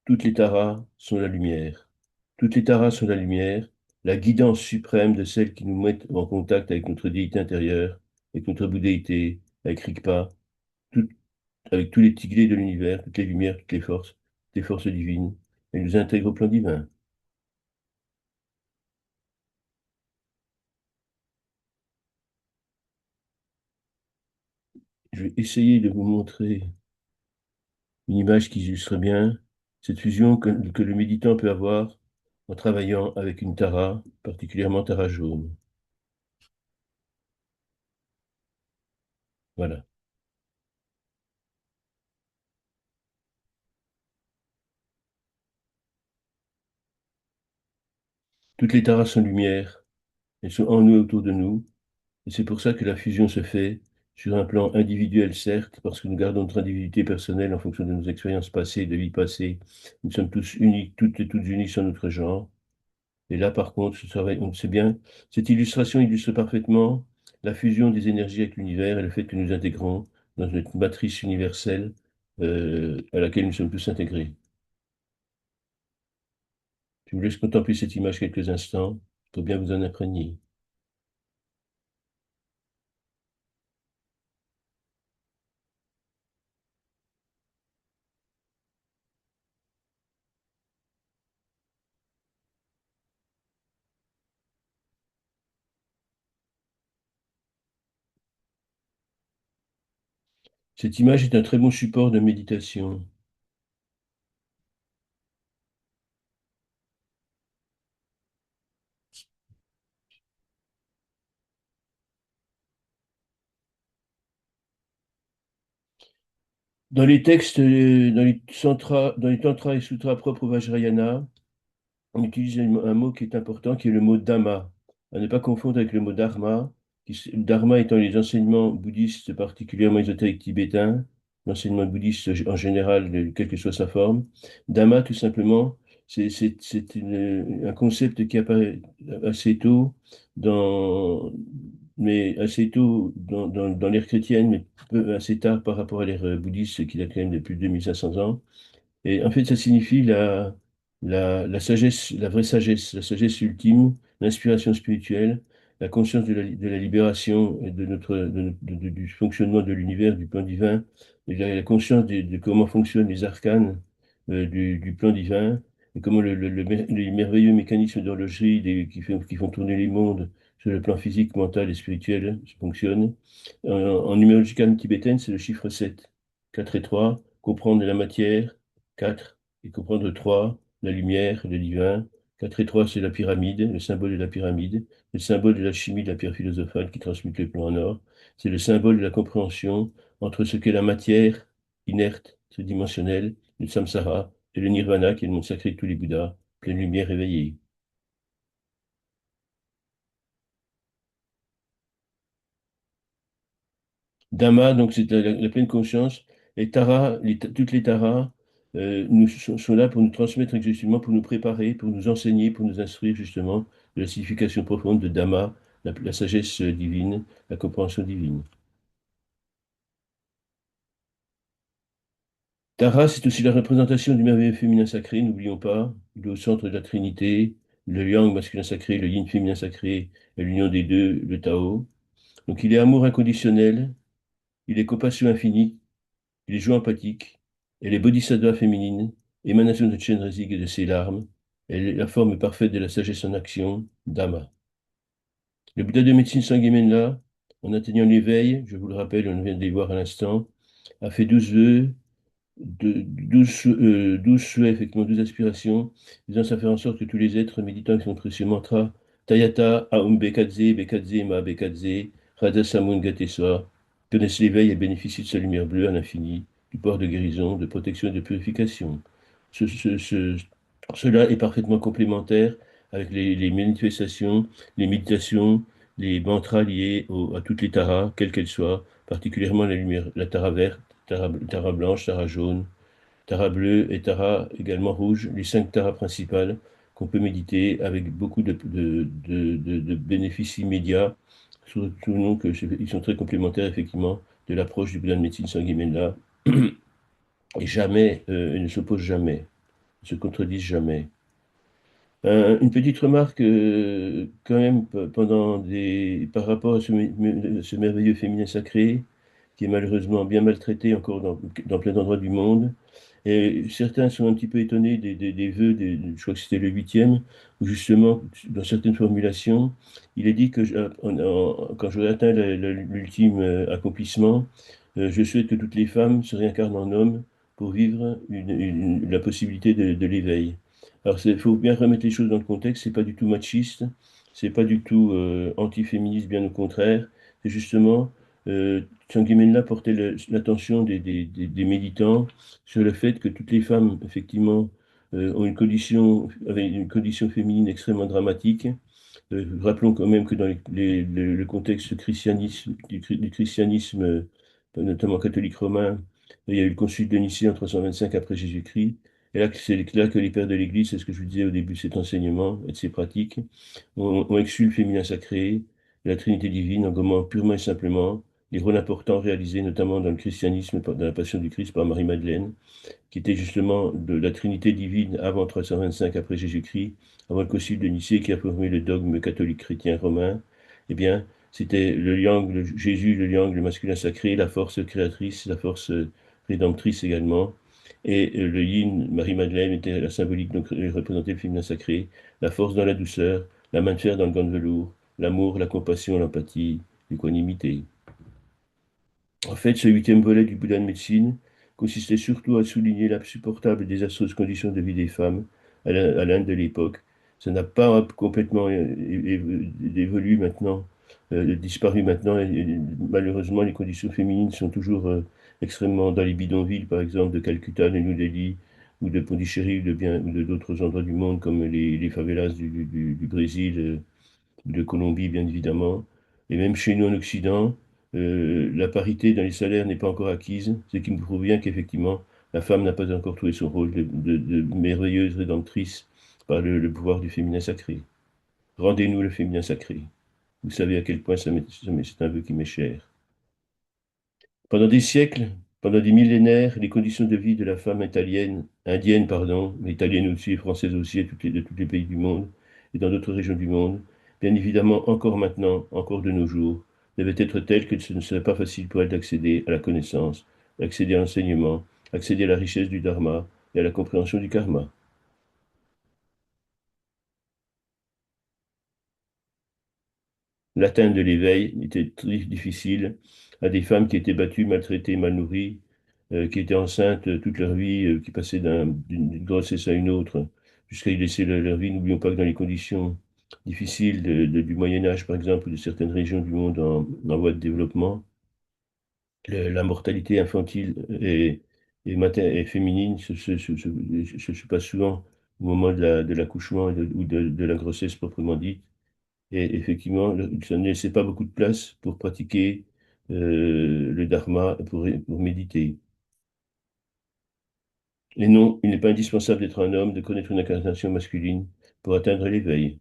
toutes les taras sont la lumière. Toutes les taras sont la lumière, la guidance suprême de celles qui nous mettent en contact avec notre déité intérieure, avec notre bouddhéité, avec Rigpa, tout- avec tous les tigrés de l'univers, toutes les lumières, toutes les forces divines. Elle nous intègre au plan divin. Je vais essayer de vous montrer une image qui illustre bien cette fusion que le méditant peut avoir en travaillant avec une Tara, particulièrement Tara jaune. Voilà. Toutes les Taras sont lumière, elles sont en nous et autour de nous, et c'est pour ça que la fusion se fait sur un plan individuel, certes, parce que nous gardons notre individualité personnelle en fonction de nos expériences passées, de vie passée. Nous sommes tous uniques, toutes et toutes unies sur notre genre. Et là, par contre, on sait bien, cette illustration illustre parfaitement la fusion des énergies avec l'univers et le fait que nous intégrons dans notre matrice universelle à laquelle nous sommes tous intégrés. Je vous laisse contempler cette image quelques instants pour bien vous en imprégner. Cette image est un très bon support de méditation. Dans les textes, dans les tantras et sutras propres au Vajrayana, on utilise un mot qui est important, qui est le mot dhamma, à ne pas confondre avec le mot dharma, dharma étant les enseignements bouddhistes, particulièrement ésotériques tibétains, l'enseignement bouddhiste en général, quelle que soit sa forme. Dhamma, tout simplement, un concept qui apparaît assez tôt mais assez tôt dans l'ère chrétienne, mais assez tard par rapport à l'ère bouddhiste, qui date quand même de plus de 2500 ans. Et en fait, ça signifie la sagesse, la sagesse ultime, l'inspiration spirituelle, la conscience de la libération et du fonctionnement de l'univers, du plan divin, et la conscience de comment fonctionnent les arcanes du plan divin, et comment les merveilleux mécanismes d'horlogerie qui font tourner les mondes sur le plan physique, mental et spirituel fonctionnent. En numérologie tibétaine, c'est le chiffre 7, 4 et 3, comprendre la matière. 4 et comprendre 3 la lumière, le divin. 4 et 3 c'est la pyramide, le symbole de la pyramide. Le symbole de la chimie de la pierre philosophale qui transmute le plan en or. C'est le symbole de la compréhension entre ce qu'est la matière inerte, tridimensionnelle, le samsara, et le nirvana, qui est le monde sacré de tous les Bouddhas, pleine lumière éveillée. Dhamma, donc c'est la pleine conscience. Et Tara, toutes les Taras sont là pour nous transmettre exactement, pour nous préparer, pour nous enseigner, pour nous instruire justement de la signification profonde de Dhamma, la sagesse divine, la compréhension divine. Tara, c'est aussi la représentation du merveilleux féminin sacré, n'oublions pas. Il est au centre de la Trinité, le yang masculin sacré, le yin féminin sacré, et l'union des deux, le Tao. Donc il est amour inconditionnel, il est compassion infinie, il est joie empathique, elle est bodhisattva féminine, émanation de Chenrezig et de ses larmes, elle est la forme parfaite de la sagesse en action, Dhamma. Le Bouddha de médecine Sanghya en atteignant l'éveil, je vous le rappelle, on vient de les voir à l'instant, a fait 12 vœux, 12 souhaits, effectivement, 12 aspirations, visant à faire en sorte que tous les êtres méditant avec son précieux mantra, Tayata Aum Bekadze, Bekadze Ma Bekadze, Radha Samun Gateswa, connaissent l'éveil et bénéficient de sa lumière bleue à l'infini, du pouvoir de guérison, de protection et de purification. Ce- ce- ce- Cela est parfaitement complémentaire avec les manifestations, les méditations, les mantras liés à toutes les taras, quelles qu'elles soient, particulièrement la lumière, la tara verte, tara blanche, tara jaune, tara bleue et tara également rouge, les 5 taras principales qu'on peut méditer avec beaucoup de bénéfices immédiats, surtout non que ils sont très complémentaires effectivement de l'approche du Bouddha de médecine sanguine et jamais, ils ne s'opposent jamais, ne se contredisent jamais. Une petite remarque quand même par rapport à ce merveilleux féminin sacré qui est malheureusement bien maltraité encore dans plein d'endroits du monde. Et certains sont un petit peu étonnés des vœux, je crois que c'était le huitième, où justement, dans certaines formulations, il est dit que quand j'aurai atteint l'ultime accomplissement, je souhaite que toutes les femmes se réincarnent en hommes pour vivre la possibilité de l'éveil. Alors, il faut bien remettre les choses dans le contexte, c'est pas du tout machiste, c'est pas du tout anti-féministe, bien au contraire, c'est justement, Chiang Kai-shek portait l'attention des méditants sur le fait que toutes les femmes, effectivement, ont une condition, avaient une condition féminine extrêmement dramatique. Rappelons quand même que dans le contexte christianisme, du christianisme, notamment catholique romain, il y a eu le concile de Nicée en 325 après Jésus-Christ. Et là, c'est là que les pères de l'Église, c'est ce que je vous disais au début de cet enseignement et de ces pratiques, ont exclu le féminin sacré, la Trinité divine, en gommant purement et simplement les rôles importants réalisés notamment dans le christianisme, dans la Passion du Christ par Marie-Madeleine, qui était justement de la Trinité divine avant 325 après Jésus-Christ, avant le Concile de Nicée qui a formé le dogme catholique chrétien romain. Eh bien, c'était le yang, Jésus, le yang, le masculin sacré, la force créatrice, la force rédemptrice également. Et le yin, Marie-Madeleine, était la symbolique, donc représentait le féminin sacré, la force dans la douceur, la main de fer dans le gant de velours, l'amour, la compassion, l'empathie, l'équanimité. En fait, ce huitième volet du Bouddha de médecine consistait surtout à souligner l'insupportable et désastreuse condition de vie des femmes à l'Inde de l'époque. Ça n'a pas complètement évolué maintenant, disparu maintenant. Malheureusement, les conditions féminines sont toujours extrêmement dans les bidonvilles, par exemple, de Calcutta, de New Delhi, ou de Pondichéry, ou de d'autres endroits du monde, comme les favelas du Brésil, de Colombie, bien évidemment. Et même chez nous en Occident, la parité dans les salaires n'est pas encore acquise, ce qui me prouve bien qu'effectivement, la femme n'a pas encore trouvé son rôle de merveilleuse rédemptrice par le pouvoir du féminin sacré. Rendez-nous le féminin sacré. Vous savez à quel point c'est un vœu qui m'est cher. Pendant des siècles, pendant des millénaires, les conditions de vie de la femme italienne, indienne, pardon, mais italienne aussi et française aussi, de tous les pays du monde et dans d'autres régions du monde, bien évidemment encore maintenant, encore de nos jours, devaient être telles que ce ne serait pas facile pour elles d'accéder à la connaissance, d'accéder à l'enseignement, accéder à la richesse du dharma et à la compréhension du karma. L'atteinte de l'éveil était très difficile à des femmes qui étaient battues, maltraitées, mal nourries, qui étaient enceintes toute leur vie, qui passaient d'une grossesse à une autre, jusqu'à y laisser leur vie. N'oublions pas que dans les conditions difficiles du Moyen Âge, par exemple, ou de certaines régions du monde en voie de développement, la mortalité infantile et féminine se passe souvent au moment de l'accouchement ou de la grossesse proprement dite. Et effectivement, ça ne laissait pas beaucoup de place pour pratiquer le dharma, pour méditer. Et non, il n'est pas indispensable d'être un homme, de connaître une incarnation masculine pour atteindre l'éveil.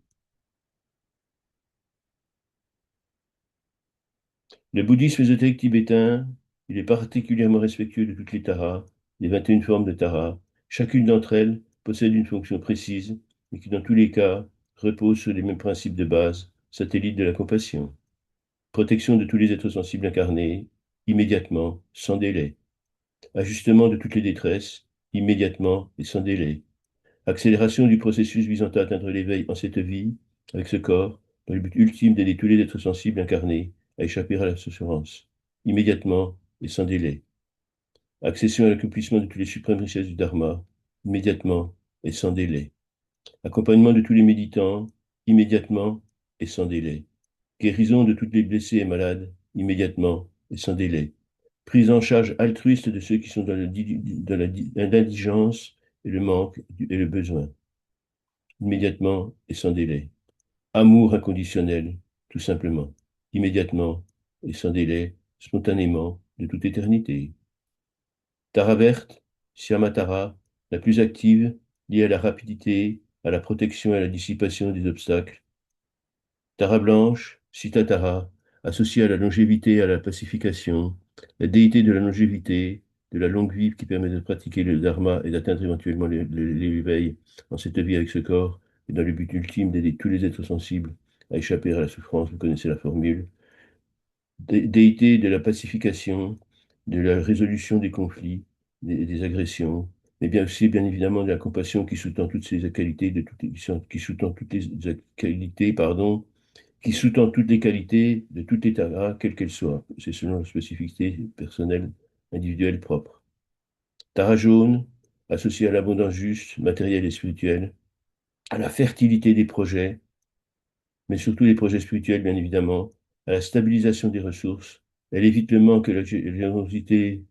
Le bouddhisme ésotérique tibétain, il est particulièrement respectueux de toutes les taras, les 21 formes de taras. Chacune d'entre elles possède une fonction précise, mais qui dans tous les cas repose sur les mêmes principes de base, satellites de la compassion. Protection de tous les êtres sensibles incarnés, immédiatement, sans délai. Ajustement de toutes les détresses, immédiatement et sans délai. Accélération du processus visant à atteindre l'éveil en cette vie, avec ce corps, dans le but ultime d'aider tous les êtres sensibles incarnés à échapper à la souffrance, immédiatement et sans délai. Accession à l'accomplissement de toutes les suprêmes richesses du Dharma, immédiatement et sans délai. Accompagnement de tous les méditants, immédiatement et sans délai. Guérison de tous les blessés et malades, immédiatement et sans délai. Prise en charge altruiste de ceux qui sont dans l'indigence et le manque et le besoin, immédiatement et sans délai. Amour inconditionnel, tout simplement, immédiatement et sans délai, spontanément, de toute éternité. Tara verte, Shyamatara, la plus active, liée à la rapidité, à la protection et à la dissipation des obstacles. Tara blanche, Sitatara, associée à la longévité et à la pacification, la déité de la longévité, de la longue vie qui permet de pratiquer le dharma et d'atteindre éventuellement l'éveil en cette vie avec ce corps, et dans le but ultime d'aider tous les êtres sensibles à échapper à la souffrance, vous connaissez la formule. Déité de la pacification, de la résolution des conflits, des agressions, mais bien aussi, bien évidemment, de la compassion qui sous-tend toutes ces qualités, qui sous-tend toutes les qualités, pardon, qui sous-tend toutes les qualités de tout état, quelle qu'elle soit. C'est selon la spécificité personnelle, individuelle propre. Tara jaune, associée à l'abondance juste, matérielle et spirituelle, à la fertilité des projets, mais surtout les projets spirituels, bien évidemment, à la stabilisation des ressources. Elle évite le manque et la générosité,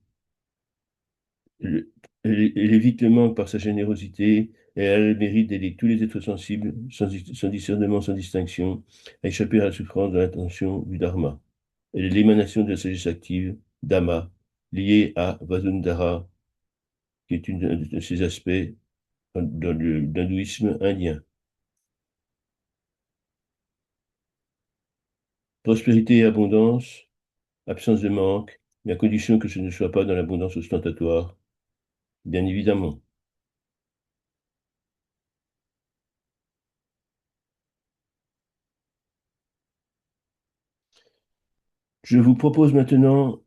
elle évite le manque par sa générosité, et elle a le mérite d'aider tous les êtres sensibles, sans discernement, sans distinction, à échapper à la souffrance de l'intention du Dharma. Elle est l'émanation de la sagesse active, Dhamma, liée à Vasundhara, qui est une de ses aspects dans l'hindouisme indien. Prospérité et abondance, absence de manque, mais à condition que ce ne soit pas dans l'abondance ostentatoire, bien évidemment. Je vous propose maintenant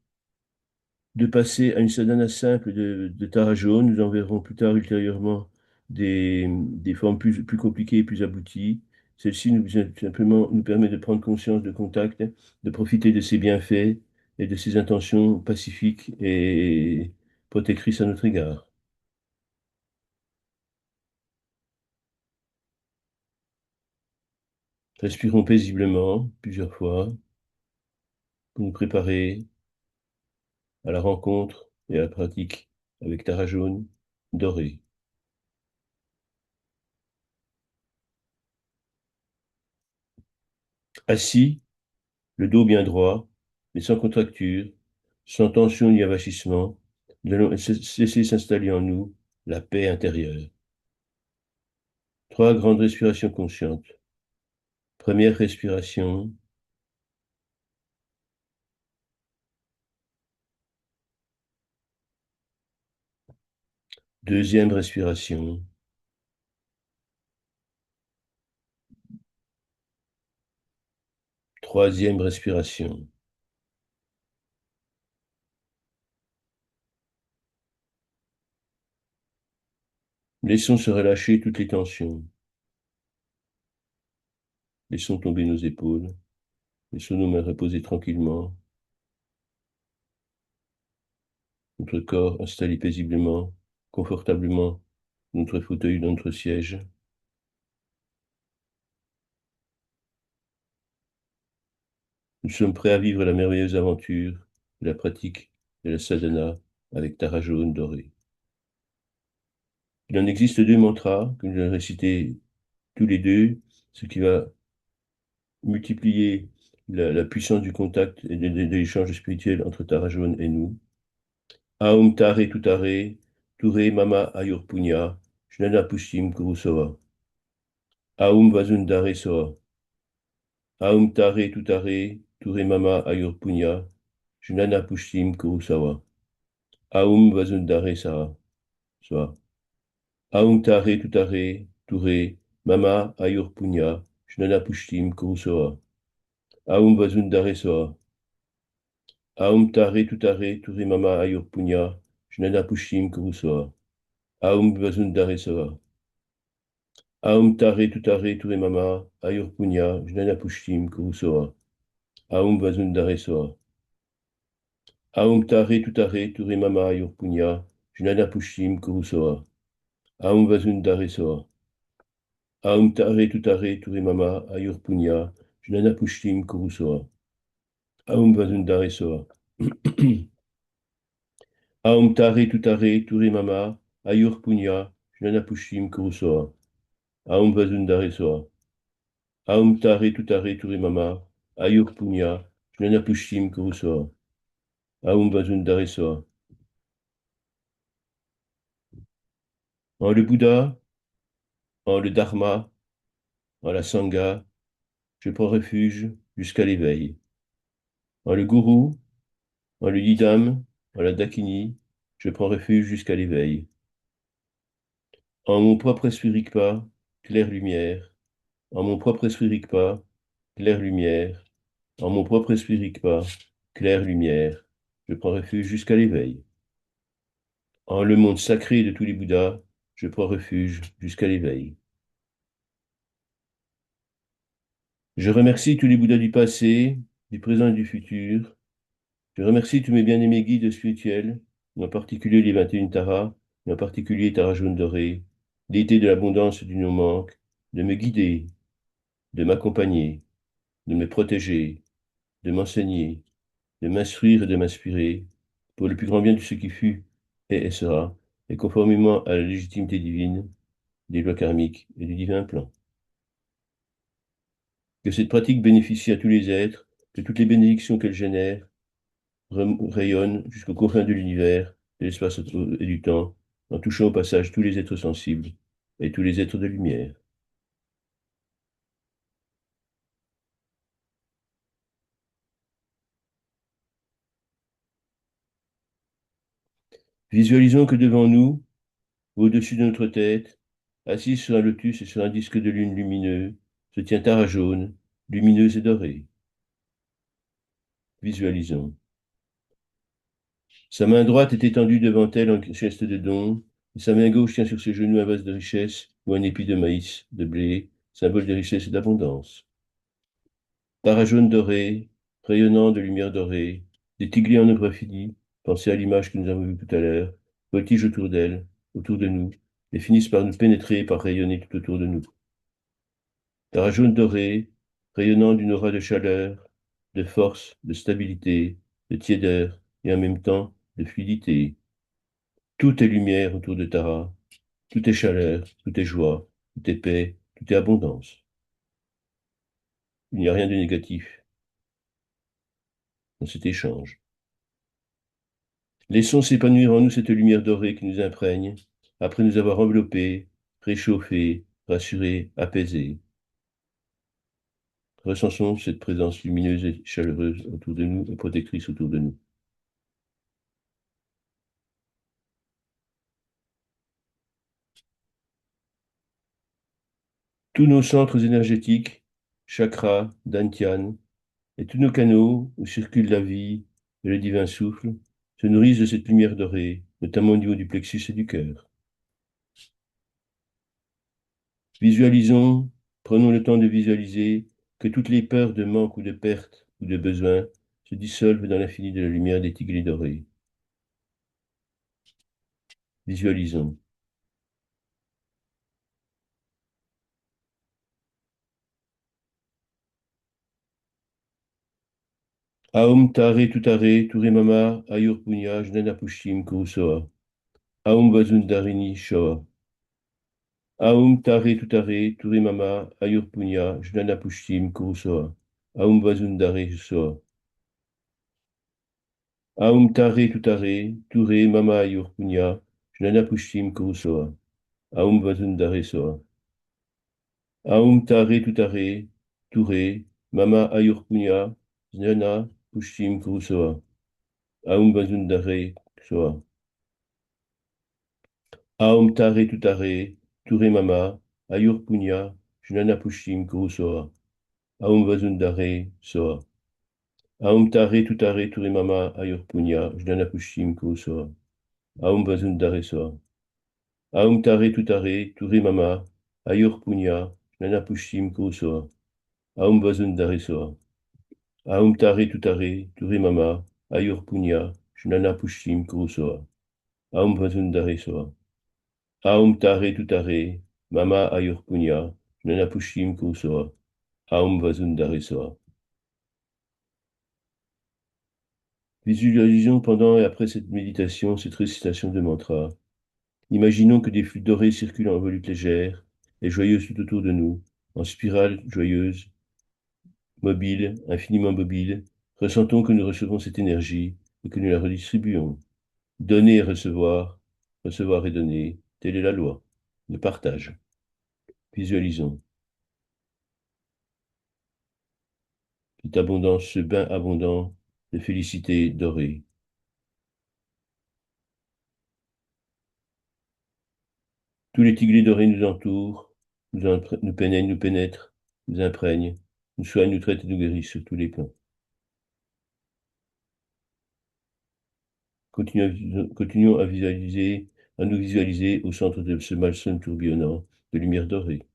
de passer à une sadhana simple de Tara jaune. Nous en verrons plus tard, ultérieurement, des formes plus compliquées et plus abouties. Celle-ci simplement nous permet de prendre conscience de contact, de profiter de ses bienfaits et de ses intentions pacifiques et protectrices à notre égard. Respirons paisiblement plusieurs fois pour nous préparer à la rencontre et à la pratique avec Tara jaune dorée. Assis, le dos bien droit, mais sans contracture, sans tension ni avachissement, nous allons laisser s'installer en nous la paix intérieure. Trois grandes respirations conscientes. Première respiration, deuxième respiration, troisième respiration. Laissons se relâcher toutes les tensions. Laissons tomber nos épaules. Laissons nos mains reposer tranquillement. Notre corps installé paisiblement, confortablement, notre fauteuil dans notre siège. Nous sommes prêts à vivre la merveilleuse aventure de la pratique de la sadhana avec Tara jaune dorée. Il en existe deux mantras que nous allons réciter tous les deux, ce qui va multiplier la puissance du contact et de l'échange spirituel entre Tara jaune et nous. Aum Tare Tutare, Ture Mama Ayur Punya, Jnana Pushtim Kurusava. Aum Vasundare Soa. Aum Tare Tutare, Ture Mama Ayur Punya, Jnana Pushtim Kurusawa. Aum Vasundare Soa. Aum Tare Tutare, Ture Mama Ayur Punya, Jnana Pushtim Kurusawa. Aum Vasundare Soa. Aum Tare Tutare, Ture Mama Ayur Punya, Jnana Pushtim Kurusawa. Aum Vasundare Soa. Aum Tare Tutare, Ture Mama Ayur Punya, Jnana Pushtim Kurusawa. Aum Vasundare Soa. Aum Tare Tutare, Ture Mama Ayur Punya, Jnana Pushtim Kurusawa. Aum Vasundare Soa. Aum Tare Tutare, Ture Mama Ayur Punya, Jnana Pushtim Kurusawa. Aum Vasundare Soa. Aum Tare Tutare, Ture Mama Ayur Punya, Jnana Pushtim Kurusawa. Aum Vasundare Soa. Aum Tare Tutare, Ture Mama Ayur Punya, Jnana Pushtim Kurusawa. Aum Vasundare Soa. En le Bouddha, en le Dharma, en la Sangha, je prends refuge jusqu'à l'éveil. En le Gourou, en le Didam, en la Dakini, je prends refuge jusqu'à l'éveil. En mon propre esprit Rigpa, claire lumière. En mon propre esprit Rigpa, claire lumière. En mon propre esprit Rigpa, claire lumière. je prends refuge jusqu'à l'éveil. En le monde sacré de tous les Bouddhas, je prends refuge jusqu'à l'éveil. Je remercie tous les Bouddhas du passé, du présent et du futur. Je remercie tous mes bien-aimés guides spirituels, en particulier les 21 Taras, et en particulier Tara Jaune Doré, déité de l'abondance et du non-manque, de me guider, de m'accompagner, de me protéger, de m'enseigner, de m'instruire et de m'inspirer, pour le plus grand bien de ce qui fut, est et sera, et conformément à la légitimité divine, des lois karmiques et du divin plan. Que cette pratique bénéficie à tous les êtres, que toutes les bénédictions qu'elle génère rayonnent jusqu'aux confins de l'univers, de l'espace et du temps, en touchant au passage tous les êtres sensibles et tous les êtres de lumière. Visualisons que devant nous, au-dessus de notre tête, assise sur un lotus et sur un disque de lune lumineux, se tient Tara jaune, lumineuse et dorée. Visualisons. Sa main droite est étendue devant elle en geste de don, et sa main gauche tient sur ses genoux un vase de richesse ou un épi de maïs, de blé, symbole de richesse et d'abondance. Tara jaune doré, rayonnant de lumière dorée, des tiglis en œuvre finie, pensez à l'image que nous avons vue tout à l'heure, voltigent autour d'elle, autour de nous, et finissent par nous pénétrer et par rayonner tout autour de nous. Tara jaune doré, rayonnant d'une aura de chaleur, de force, de stabilité, de tiédeur, et en même temps de fluidité. Tout est lumière autour de Tara, tout est chaleur, tout est joie, tout est paix, tout est abondance. Il n'y a rien de négatif dans cet échange. Laissons s'épanouir en nous cette lumière dorée qui nous imprègne, après nous avoir enveloppés, réchauffés, rassurés, apaisés. Ressentons cette présence lumineuse et chaleureuse autour de nous et protectrice autour de nous. Tous nos centres énergétiques, chakras, dantian, et tous nos canaux où circule la vie et le divin souffle se nourrissent de cette lumière dorée, notamment au niveau du plexus et du cœur. Visualisons, prenons le temps de visualiser que toutes les peurs de manque ou de perte ou de besoin se dissolvent dans l'infini de la lumière des tigres dorés. Visualisons. Aum tare tutare ture mama ayur punya jnana pushtim kurusoa. Aum vazundarini shoa. Aum tare tutare ture mama ayur punya jnana pushtim kurusoa. Aum vazundare soa. Aum tare tutare ture mama ayur punya jnana pushtim kurusoa. Aum vazundare soa. Aum tare tutare, ture, mama ayurpunya, znana, pushtim kurusoa. Aum bazundare soa. Aum tare tutare, ture mama, ayurpunya, jnana pushtim kurusoa. Aum vazundare soa. Aum tare tutare, ture mama, ayurpunya, jnana pushtim kurusoa. Aum vazundare soa. Aum tare tutare, ture mama, ayurpunya, jnana pushtim kurusoa. Aum vazundare soa. Aum tare tutare, ture mama, ayur punya, shnana pushtim kurusoa. Aum vazundare soa. Aum tare tutare, mama ayur punya, shnana pushtim kurusoa. Aum vazundare soa. Visualisons pendant et après cette méditation, cette récitation de mantra. Imaginons que des flux dorés circulent en volute légère et joyeuse tout autour de nous, en spirale joyeuse, mobile, infiniment mobile. Ressentons que nous recevons cette énergie et que nous la redistribuons. Donner et recevoir et donner, telle est la loi. Le partage. Visualisons. Toute abondance, ce bain abondant de félicité dorée. Tous les tiglés dorés nous entourent, nous pénètrent, nous imprègnent, nous soignent, nous traitent et nous guérissent sur tous les plans. Continuons à nous visualiser au centre de ce malsain tourbillonnant de lumière dorée.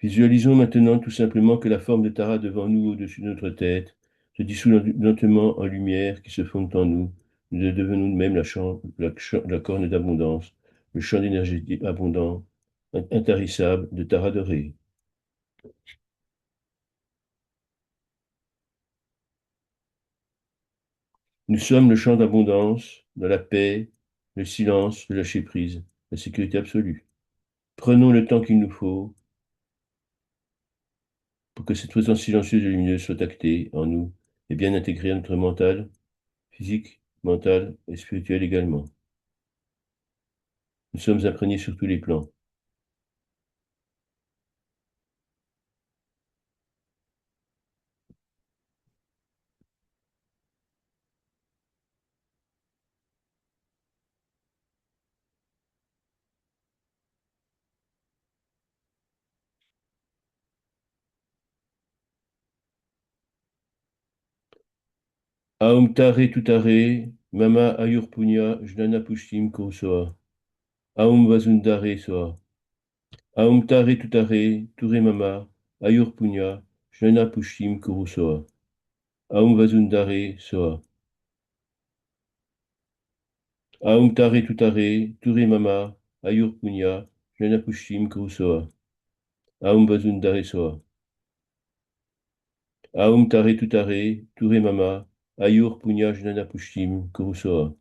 Visualisons maintenant tout simplement que la forme de Tara devant nous, au-dessus de notre tête, se dissout lentement en lumière qui se fond en nous. Nous devenons nous-mêmes la corne d'abondance, le champ d'énergie abondant, intarissable de Tara dorée. Nous sommes le champ d'abondance, de la paix, le silence, le lâcher-prise, la sécurité absolue. Prenons le temps qu'il nous faut pour que cette présence silencieuse et lumineuse soit actée en nous et bien intégrée à notre mental, physique, mental et spirituel également. Nous sommes imprégnés sur tous les plans. Aum tare tutare, mama ayur punya, jnana pushtim kosoa. Aum vazundare soa. Aum tare tutare, ture mama, ayur punya, jnana pushtim kurusoa. Aum vazundare soa. Aum tare tutare, ture mama, ayur punya, jnana pushtim kurusoa. Aum vazundare soa. Aum tare tutare, ture mama, ayur punya, jnana pushtim kurusoa.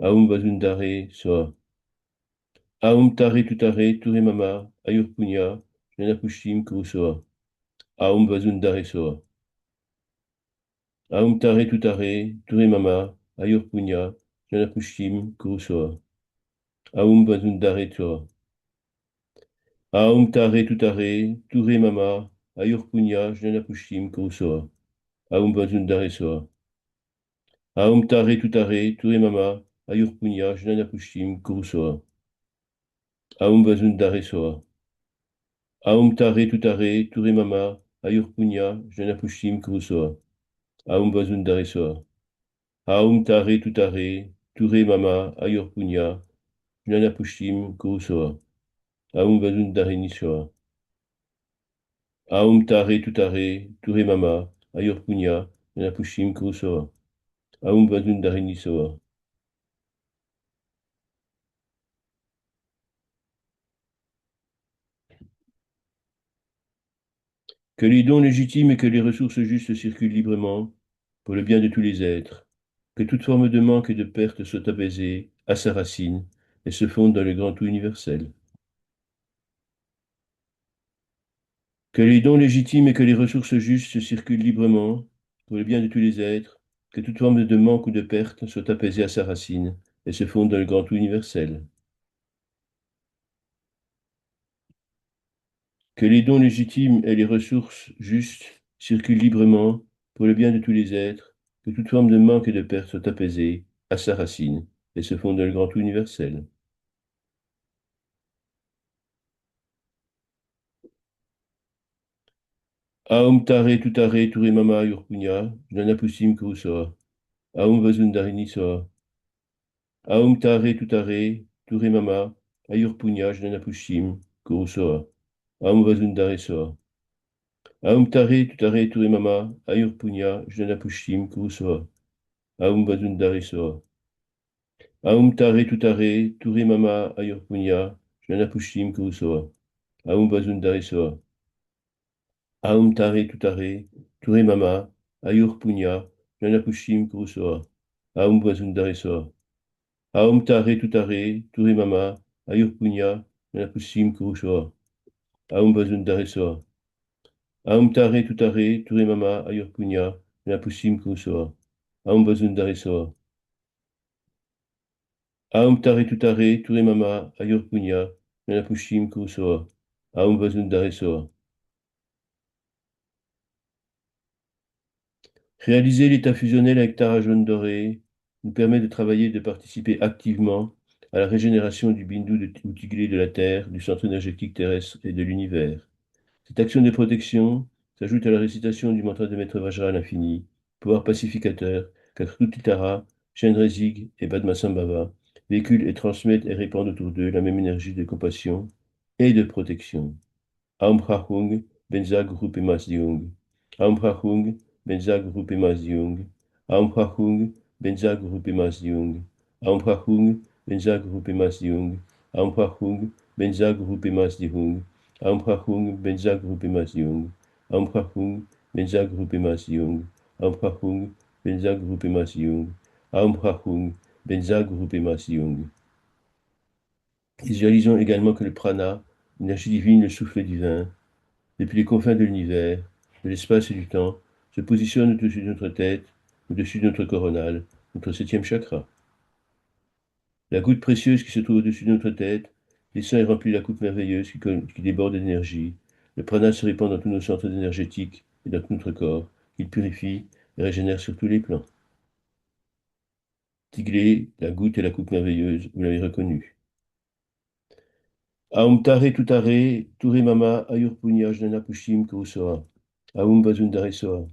Aum vazundare soa. Aum tare tutare, ture mama, ayur punya, jnana pushtim kurusoa. Aum vazundare soa. Aum tare tutare, ture mama, ayur punya, jnana pushtim kurusoa. Aum vazundare soa. Aum tare tutare, ture mama, ayur punya, jnana pushtim kurusoa. Aum vazundare soa. Aum tare tutare, ture mama, ayur punya, jnana pushtim kurusoa. Aum vazundare soa. Aum tare tutare, ture mama, ayur punya, jnana pushtim kurusoa. Aum vazundare soa. Aum tare tutare, ture mama, ayur punya, jnana pushtim kurusoa. Aum vazundare nisoa. Aum tare tutare, ture mama, ayur punya, jnana pushtim kurusoa. Aum vazundare nisoa. Que les dons légitimes et que les ressources justes circulent librement pour le bien de tous les êtres. Que toute forme de manque et de perte soit apaisée à sa racine et se fonde dans le grand tout universel. Que les dons légitimes et que les ressources justes circulent librement pour le bien de tous les êtres. Que toute forme de manque ou de perte soit apaisée à sa racine et se fonde dans le grand tout universel. Que les dons légitimes et les ressources justes circulent librement pour le bien de tous les êtres, que toute forme de manque et de perte soit apaisée à sa racine et se fonde dans le grand tout universel. Aum tare tutare ture mama yurpunya, jnanapusim kurusoa. Aum vazundarini soa. Aum tare tutare ture mama ayurpunya, jnanapushim kurusoa. Aum vazundare soa. Aum tare tutare ture mama ayurpunya, jnanapushim kurusoa. Aum vazundare soa. Aum tare tutare, ture mama ayur punya, jnana pushtim kurusoa. Aum vazundare soa. Aum tare tutare, ture mama ayur punya, jnana pushtim kurusoa. Aum vazundare soa. Aum tare tutare, ture mama ayur punya, jnana pushtim kurusoa. Aum vazundare soa. Aum tare tutare, ture mama ayur punya, jnana pushtim kurusoa. Aum vazundare soa. Aum tare tutare, ture mama, ayur punya, nana pushim kusoa. Aum vazundare soa. Réaliser l'état fusionnel avec Tara jaune doré nous permet de travailler et de participer activement à la régénération du bindu ou tiglé de la Terre, du centre énergétique terrestre et de l'univers. Cette action de protection s'ajoute à la récitation du mantra de Maître Vajra à l'infini, pouvoir pacificateur, car Tara, Chenrezig et Padmasambhava véhiculent et transmettent et répandent autour d'eux la même énergie de compassion et de protection. Aum Prahung, Benzag Rupe Masdiung. Aum Prahung, Benzag Rupe Masdiung. Aum Prahung, Benzag Rupe Masdiung. Aum Prahung, Benzag Rupe Masdiung. Aum Prahung, Benzag Rupe Masdiung. Aum Prahung, Benzag Rupe Masdiung. Aum Prahung, Benzag Rupe Masdiung. Aum Prahung, Benzag Rupe Masdiung. Aum Prahung, Benzag Rupe Masdiung. Visualisons également que le prana, l'énergie divine, le souffle divin, depuis les confins de l'univers, de l'espace et du temps, se positionne au-dessus de notre tête, au-dessus de notre coronal, notre septième chakra. La goutte précieuse qui se trouve au-dessus de notre tête descend et remplit la coupe merveilleuse qui déborde d'énergie. Le prana se répand dans tous nos centres énergétiques et dans tout notre corps. Il purifie et régénère sur tous les plans. Tiglé, la goutte et la coupe merveilleuse, vous l'avez reconnu. Aum tare tutare, ture mama, ayur punya jnana pushim kurusoa. Aum vazundare soa.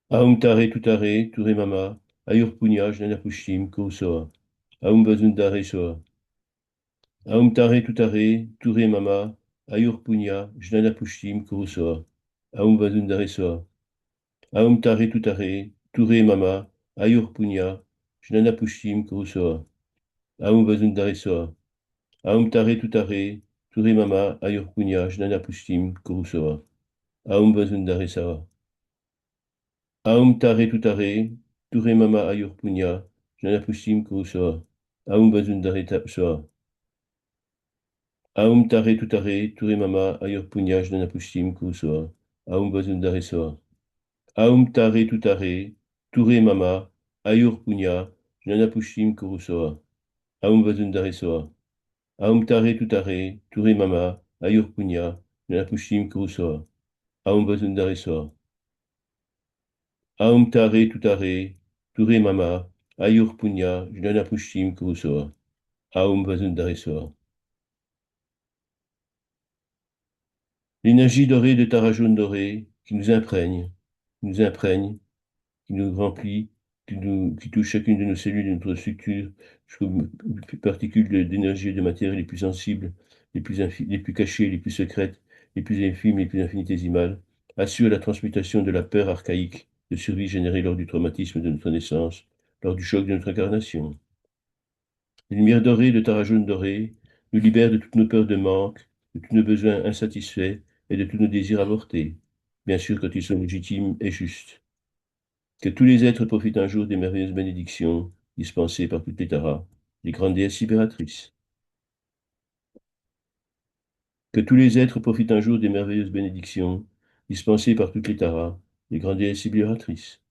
Aum tare tutare, ture mama, ayur punya jnana pushim kurusoa. Aum vazundare soa. Aum tare tutare, ture mama, ayur punya jnana pushim kurusoa. Aum vazundare soa. Aum tare tutare, ture mama, ayur punya jnana pushim kurusoa. Aum vazundare soa. Aum tare tutare, ture mama, ayur punya jnana pushim kurusoa. Aum vazundare soa. Aum tare tutare, ture mama ayur punya, jnana pushim kurusoa. Aum vazundare soa. Aum tare tutare, ture mama ayur punya, jnana pushim kurusoa. Aum vazundare soa. Aum tare tutare, ture mama ayur punya, jnana pushim kurusoa. Aum vazundare soa. Aum tare tutare, ture mama ayur punya, jnana pushim kurusoa. Aum vazundare soa. Aum tare tutare, ture mama, ayur punya, jnana pushim kurusoa. Aum vazundare soa. L'énergie dorée de Tara jaune doré nous imprègne, qui nous remplit, qui touche chacune de nos cellules de notre structure, jusqu'aux particules d'énergie et de matière les plus sensibles, les plus cachées, les plus secrètes, les plus infimes, les plus infinitésimales, assure la transmutation de la peur archaïque de survie générée lors du traumatisme de notre naissance, lors du choc de notre incarnation. Les lumières dorées de Tara jaune doré nous libèrent de toutes nos peurs de manque, de tous nos besoins insatisfaits et de tous nos désirs avortés, bien sûr quand ils sont légitimes et justes. Que tous les êtres profitent un jour des merveilleuses bénédictions dispensées par toutes les Taras, les grandes déesses libératrices. Que tous les êtres profitent un jour des merveilleuses bénédictions dispensées par toutes les Taras, les grandes déesses libératrices.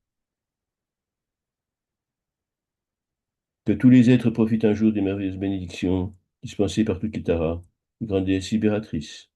Que tous les êtres profitent un jour des merveilleuses bénédictions dispensées par toutes les Taras, les grandes déesses libératrices.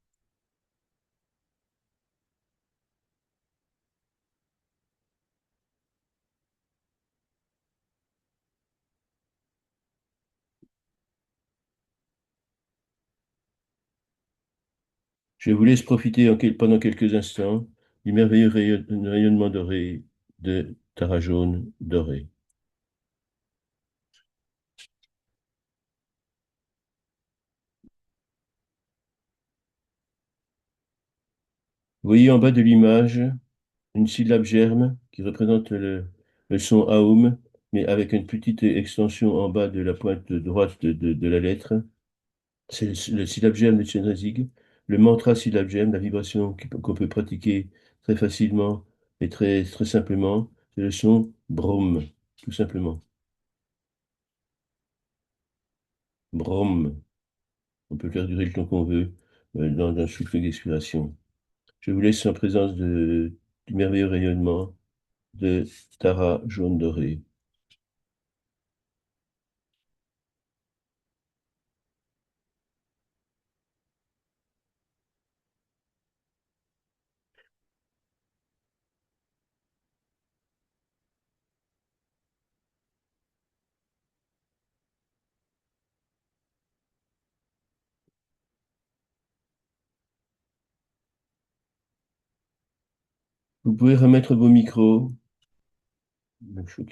Je vous laisse profiter pendant quelques instants du merveilleux rayonnement doré de Tara jaune doré. Voyez en bas de l'image une syllabe germe qui représente le son Aum, mais avec une petite extension en bas de la pointe droite de la lettre. C'est le syllabe germe de Chenrezig, le mantra syllabe germe, la vibration qu'on peut pratiquer très facilement et très simplement. C'est le son Brom, tout simplement. Brom. On peut faire durer le temps qu'on veut dans un souffle d'expiration. Je vous laisse en présence du merveilleux rayonnement de Tara jaune doré. Vous pouvez remettre vos micros. Donc, je-